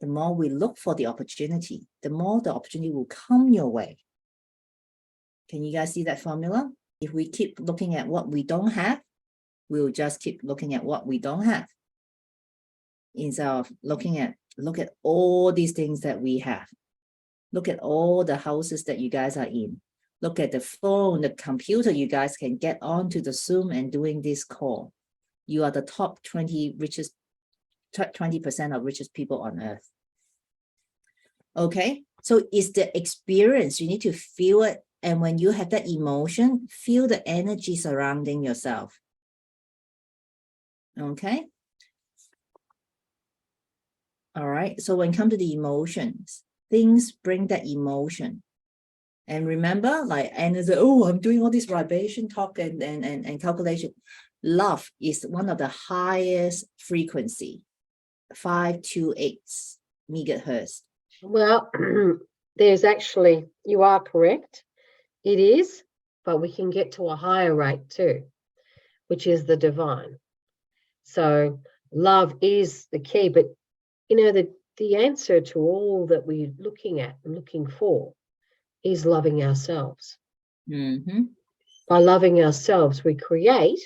the more we look for the opportunity, the more the opportunity will come your way. Can you guys see that formula? If we keep looking at what we don't have, we'll just keep looking at what we don't have. Instead of look at all these things that we have. Look at all the houses that you guys are in. Look at the phone, the computer you guys can get onto the Zoom and doing this call. You are the top 20% of richest people on earth. Okay, so it's the experience. You need to feel it. And when you have that emotion, feel the energy surrounding yourself. Okay. All right. So when it comes to the emotions, things bring that emotion. And remember, like Anna said, oh, I'm doing all this vibration talk and calculation. Love is one of the highest frequency, 528 megahertz. Well, there's actually, you are correct. It is, but we can get to a higher rate too, which is the divine. So love is the key, but you know, the answer to all that we're looking at and looking for is loving ourselves. Mm-hmm. By loving ourselves, we create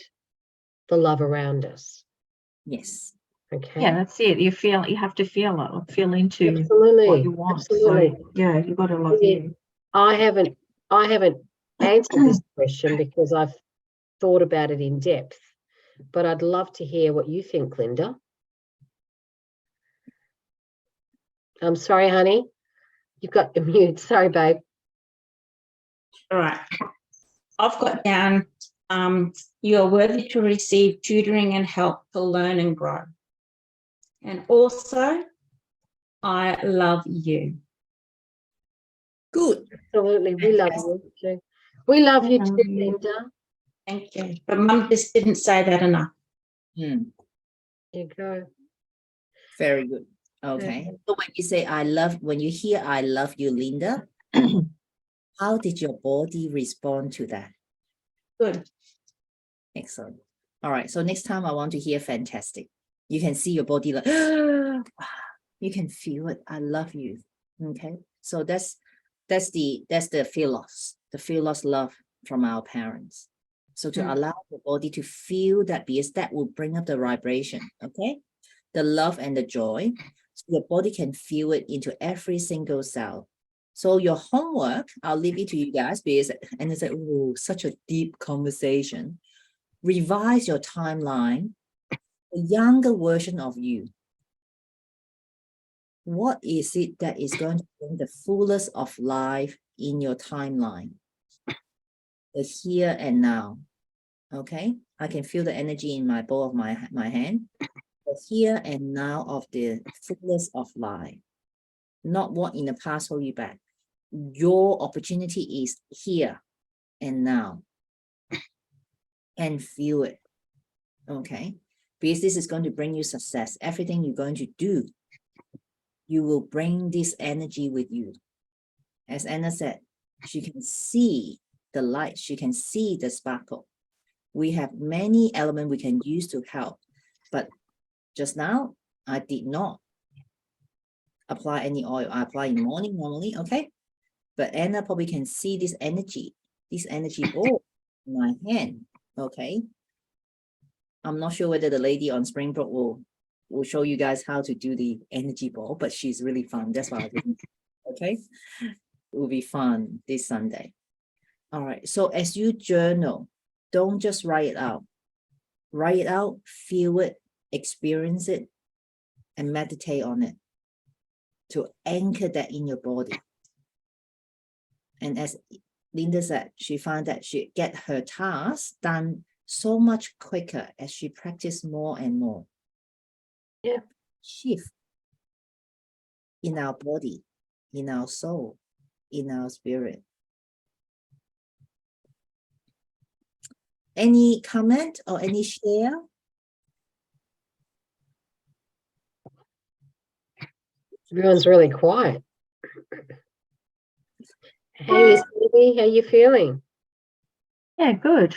the love around us. Yes. Okay. Yeah, that's it. You have to feel it, feel into Absolutely. what you want. Absolutely. So yeah, you've got to love Yeah. you. I haven't answered this question because I've thought about it in depth, but I'd love to hear what you think, Linda. I'm sorry, honey. You've got your mute. Sorry, babe. All right. I've got down, you are worthy to receive tutoring and help to learn and grow. And also, I love you. Good. Absolutely. We love you too. We love you too, you. Linda. Thank you. But Mum just didn't say that enough. Hmm. There you go. Very good. Okay. So when you say when you hear I love you, Linda, how did your body respond to that? Good. Excellent. All right. So next time I want to hear fantastic. You can see your body like, you can feel it. I love you. Okay. So that's the philos love from our parents. So to allow the body to feel that, because that will bring up the vibration. Okay. the love and the joy. So your body can feel it into every single cell. So your homework, I'll leave it to you guys because, and it's like, oh, such a deep conversation. Revise your timeline, the younger version of you. What is it that is going to bring the fullest of life in your timeline? The here and now. Okay, I can feel the energy in my bowl of my hand. The here and now of the fullness of life, not what in the past hold you back. Your opportunity is here and now, and feel it. Okay, because this is going to bring you success. Everything you're going to do, you will bring this energy with you. As Anna said, she can see the light, she can see the sparkle. We have many elements we can use to help, but just now I did not apply any oil. I apply in the morning normally, okay? But Anna probably can see this energy ball in my hand, okay? I'm not sure whether the lady on Springbrook will show you guys how to do the energy ball, but she's really fun. That's why I didn't, okay? It will be fun this Sunday. All right, so as you journal, don't just write it out. Write it out, feel it, experience it, and meditate on it to anchor that in your body. And as Linda said, she found that she get her tasks done so much quicker as she practiced more and more. Yeah. Shift in our body, in our soul, in our spirit. Any comment or any share? Everyone's really quiet. Hey, Stevie, how you feeling? Yeah, good.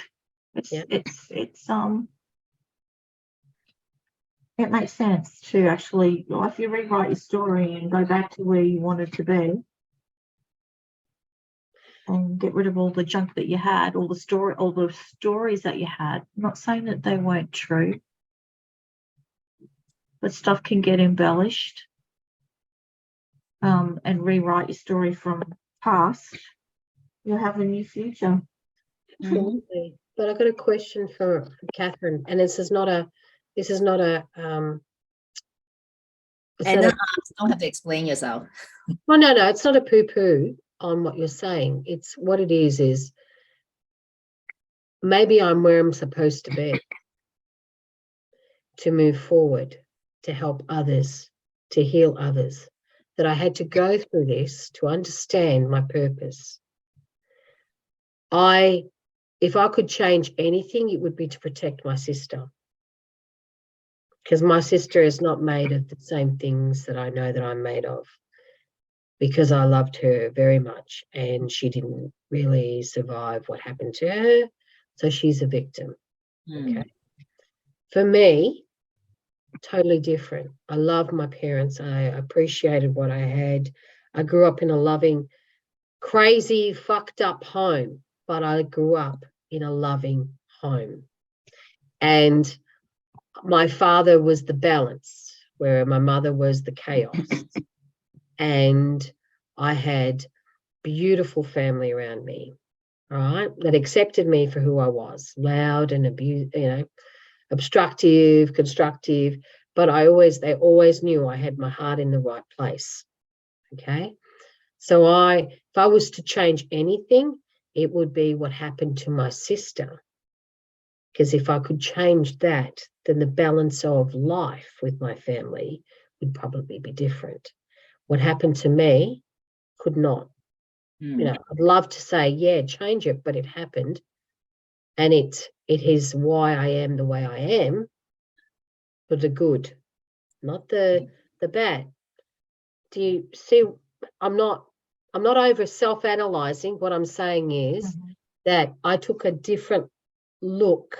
Yeah. It makes sense to actually, if you rewrite your story and go back to where you wanted to be and get rid of all the junk that you had, all the stories that you had. I'm not saying that they weren't true, but stuff can get embellished. And rewrite your story from past, you'll have a new future. Absolutely. But I've got a question for Catherine, and this is not a it's Anna, not a, don't have to explain yourself. well, no, it's not a poo-poo on what you're saying. It's what it is maybe I'm where I'm supposed to be to move forward, to help others, to heal others, that I had to go through this to understand my purpose. If I could change anything, it would be to protect my sister. Because my sister is not made of the same things that I know that I'm made of. Because I loved her very much and she didn't really survive what happened to her. So she's a victim. Okay. For me, totally different. I love my parents. I appreciated what I had. I grew up in a loving, crazy, fucked up home, but I grew up in a loving home. And my father was the balance, where my mother was the chaos. And I had beautiful family around me, right, that accepted me for who I was, loud and obstructive, constructive, but they always knew I had my heart in the right place. Okay. So if I was to change anything, it would be what happened to my sister. Because if I could change that, then the balance of life with my family would probably be different. What happened to me could not. I'd love to say, yeah, change it, but it happened. And it is why I am the way I am, for the good, not the bad. Do you see? I'm not over self-analyzing. What I'm saying is that I took a different look.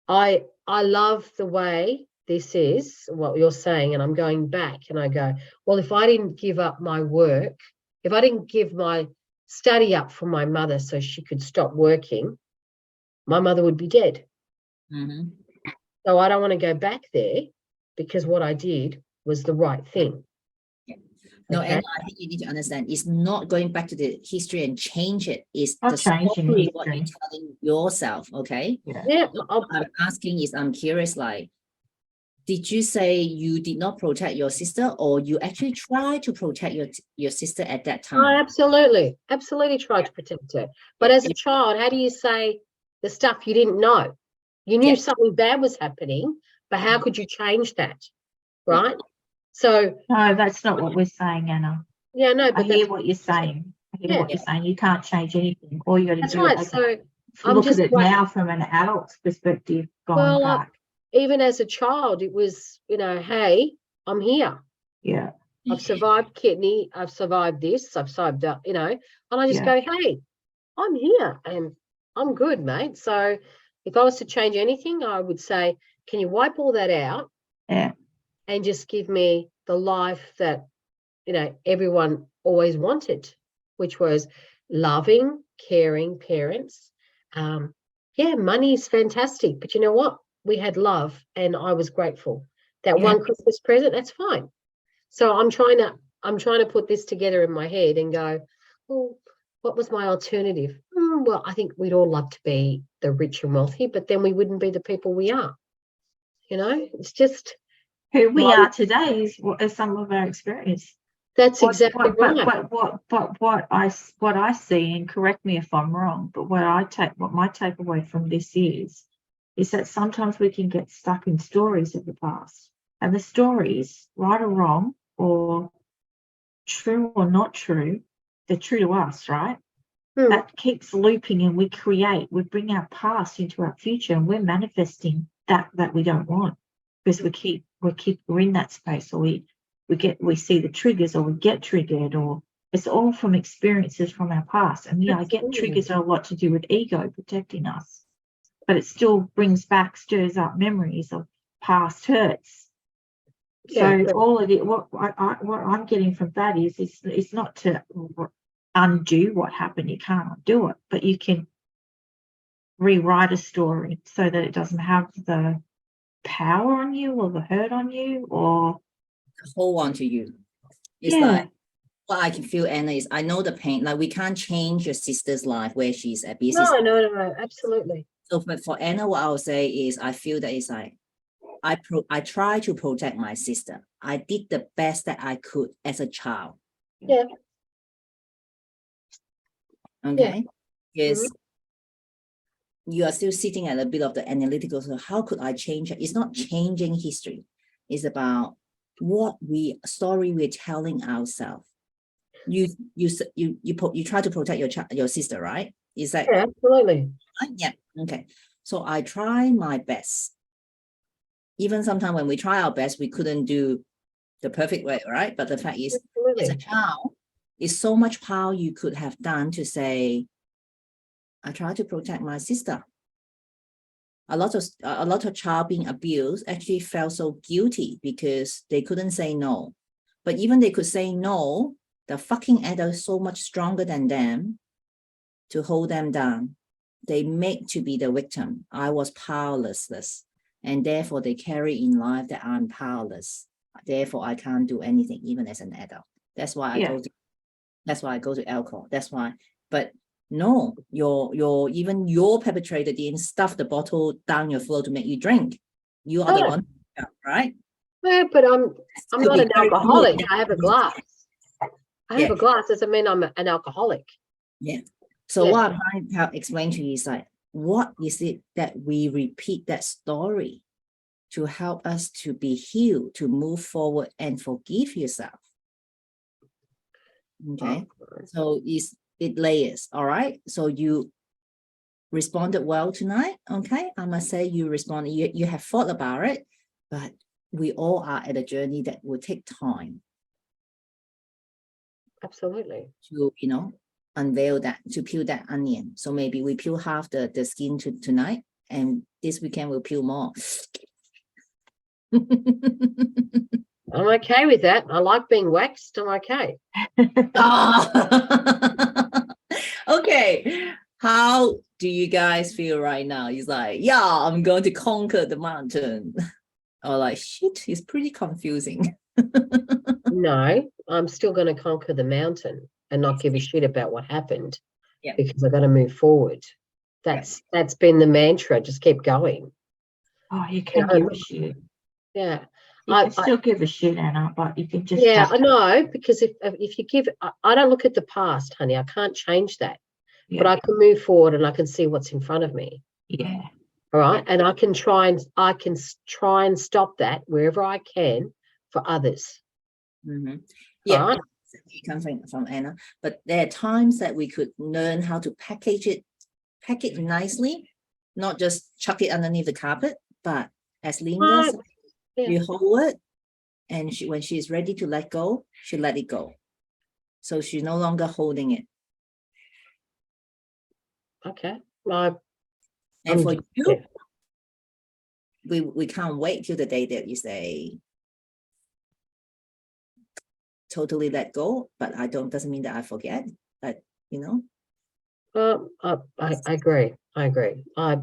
I love the way this is, what you're saying, and I'm going back and I go, well, if I didn't give up my work, if I didn't give my study up for my mother so she could stop working, my mother would be dead. So I don't want to go back there. because what I did was the right thing. No, Okay? and I think you need to understand it's not going back to the history and change it. It's Not the changing story what you're history. telling yourself. Okay. Yeah, What I'm asking is, I'm curious, like, did you say you did not protect your sister, or you actually tried to protect your sister at that I time? absolutely tried to protect her. But Yeah, as a child, how do you say the stuff you didn't know? You knew Yeah. something bad was happening, but how could you change that? Yeah. Right? So, No, that's not what we're saying, Anna. yeah, no, I but hear that's what you're saying. I hear Yeah. what you're saying. You can't change anything. All you got to that's do right. is So I'm look at just it now from an adult's perspective, going Well, back. even as a child, it was, hey, I'm here. Yeah, I've survived kidney. I've survived this. I've survived that, and I just Yeah. go, hey, I'm here and I'm good, mate. So if I was to change anything, I would say, can you wipe all that out yeah, and just give me the life that, everyone always wanted, which was loving, caring parents. Yeah, money is fantastic, but you know what? We had love and I was grateful. That Yeah. one Christmas present, that's fine. So I'm trying to put this together in my head and go, well, what was my alternative? Well, I think we'd all love to be the rich and wealthy, but then we wouldn't be the people we are. It's just who we Well- are today is some of our experience. that's exactly right. But what I see, and correct me if I'm wrong, but what my takeaway from this is that sometimes we can get stuck in stories of the past, and the stories, right or wrong, or true or not true, they're true to us, right? Hmm. That keeps looping, and we bring our past into our future, and we're manifesting that we don't want, because we're in that space, or we see the triggers, or we get triggered, or it's all from experiences from our past. And I get Absolutely. triggers are a lot to do with ego protecting us, but it still stirs up memories of past hurts. Yeah, So all of it, what I'm getting from that is it's not to undo what happened. You can't undo it, but you can rewrite a story so that it doesn't have the power on you or the hurt on you, or Hold on to you. It's like, what I can feel, Anna, is I know the pain. Like, we can't change your sister's life where she's a business. no, absolutely. So for Anna, what I would say is, I feel that it's like, I try to protect my sister. I did the best that I could as a child. Yeah. Okay. Yes. Mm-hmm. You are still sitting at a bit of the analytical. So how could I change it? It's not changing history. It's about what story we're telling ourselves. You try to protect your sister, right? Is that Yeah, absolutely. right? Yeah. Okay. So I try my best. Even sometimes when we try our best, we couldn't do the perfect way, right? But the fact is, as a Absolutely. child, it's so much power you could have done to say, I try to protect my sister. A lot of child being abused actually felt so guilty because they couldn't say no. But even they could say no, the fucking adult is so much stronger than them to hold them down. They make to be the victim. I was powerless, and therefore they carry in life that I'm powerless. Therefore, I can't do anything, even as an adult. That's why I go to alcohol. That's why. But no, even your perpetrator didn't stuff the bottle down your throat to make you drink. You are the Oh. one, right? Yeah, but I'm Could not be an very alcoholic. good. I have a glass. I have Yeah. a glass doesn't mean I'm an alcoholic. So Yeah. what I'm trying to explain to you is like, what is it that we repeat that story to help us to be healed, to move forward and forgive yourself? Okay, so it layers, all right? So you responded well tonight, okay? I must say you responded, you have thought about it, but we all are at a journey that will take time Absolutely. to, unveil that, to peel that onion. So maybe we peel half the skin tonight, and this weekend we'll peel more. I'm okay with that. I like being waxed. I'm okay. Okay, how do you guys feel right now? It's like, yeah, I'm going to conquer the mountain. or like shit, it's pretty confusing. No, I'm still going to conquer the mountain and not give a shit about what happened. Yeah. Because I've got to move forward. That's been the mantra. Just keep going. Oh, you can Yeah, give a shit. Yeah. You I- can still give a shit, Anna, but you can just Yeah, have I know, because if you give, I don't look at the past, honey. I can't change that, but Yeah. I can move forward and I can see what's in front of me. Yeah. All right, and I can try and stop that wherever I can for others. Yeah, Right. it comes from Anna. But there are times that we could learn how to pack it nicely, not just chuck it underneath the carpet, but as Linda said, yeah. you hold it, and when she's ready to let go, she let it go. So she's no longer holding it. Okay. And I'm for just- you, yeah. we can't wait till the day that you say totally let go, but doesn't mean that I forget. But I agree. I agree. I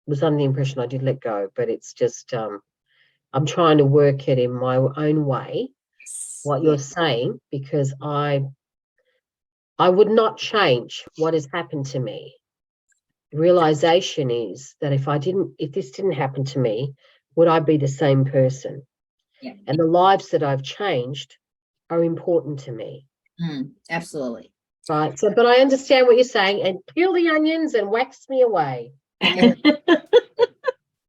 was under the impression I did let go, but it's just I'm trying to work it in my own way. What you're saying, because I would not change what has happened to me. Realization is that if this didn't happen to me, would I be the same person? Yeah. And the lives that I've changed are important to me. Absolutely. Right. So, but I understand what you're saying, and peel the onions and wax me away.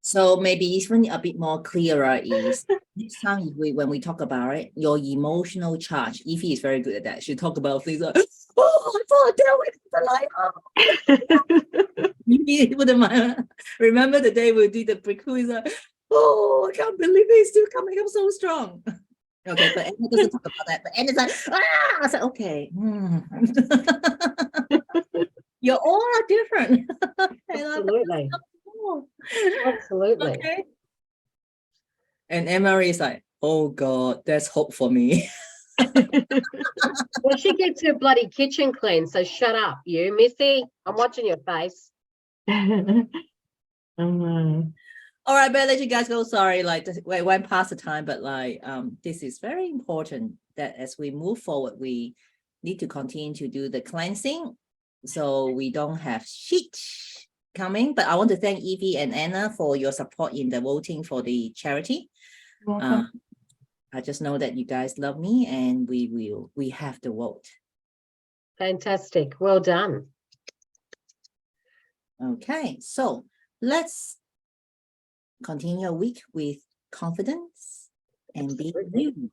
So maybe even a bit more clearer is next time when we talk about it, your emotional charge. Evie is very good at that. She'll talk about things like, oh, I thought that was the light. Evie wouldn't mind. Remember the day we did the breakthrough? Is like, oh, I can't believe it's still coming up so strong. Okay, but Anna doesn't talk about that. But Anna's like, I said, okay. You all are different. Absolutely. Absolutely. Okay. And Emery is like, oh God, there's hope for me. Well, she gets her bloody kitchen clean, so shut up, you, Missy. I'm watching your face. All right, better let you guys go. Sorry, we went past the time, but this is very important that as we move forward, we need to continue to do the cleansing so we don't have shit coming. But I want to thank Evie and Anna for your support in the voting for the charity. Welcome. I just know that you guys love me, and we have to vote. Fantastic. Well done. Okay, so let's continue a week with confidence and be new.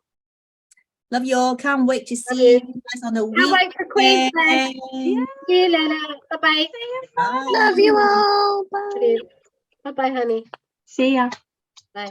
Love you all. Can't wait to see you guys on the Can't week. wait for Queensland. See you later. Bye-bye. Love you all. Bye. Bye-bye, honey. See ya. Bye.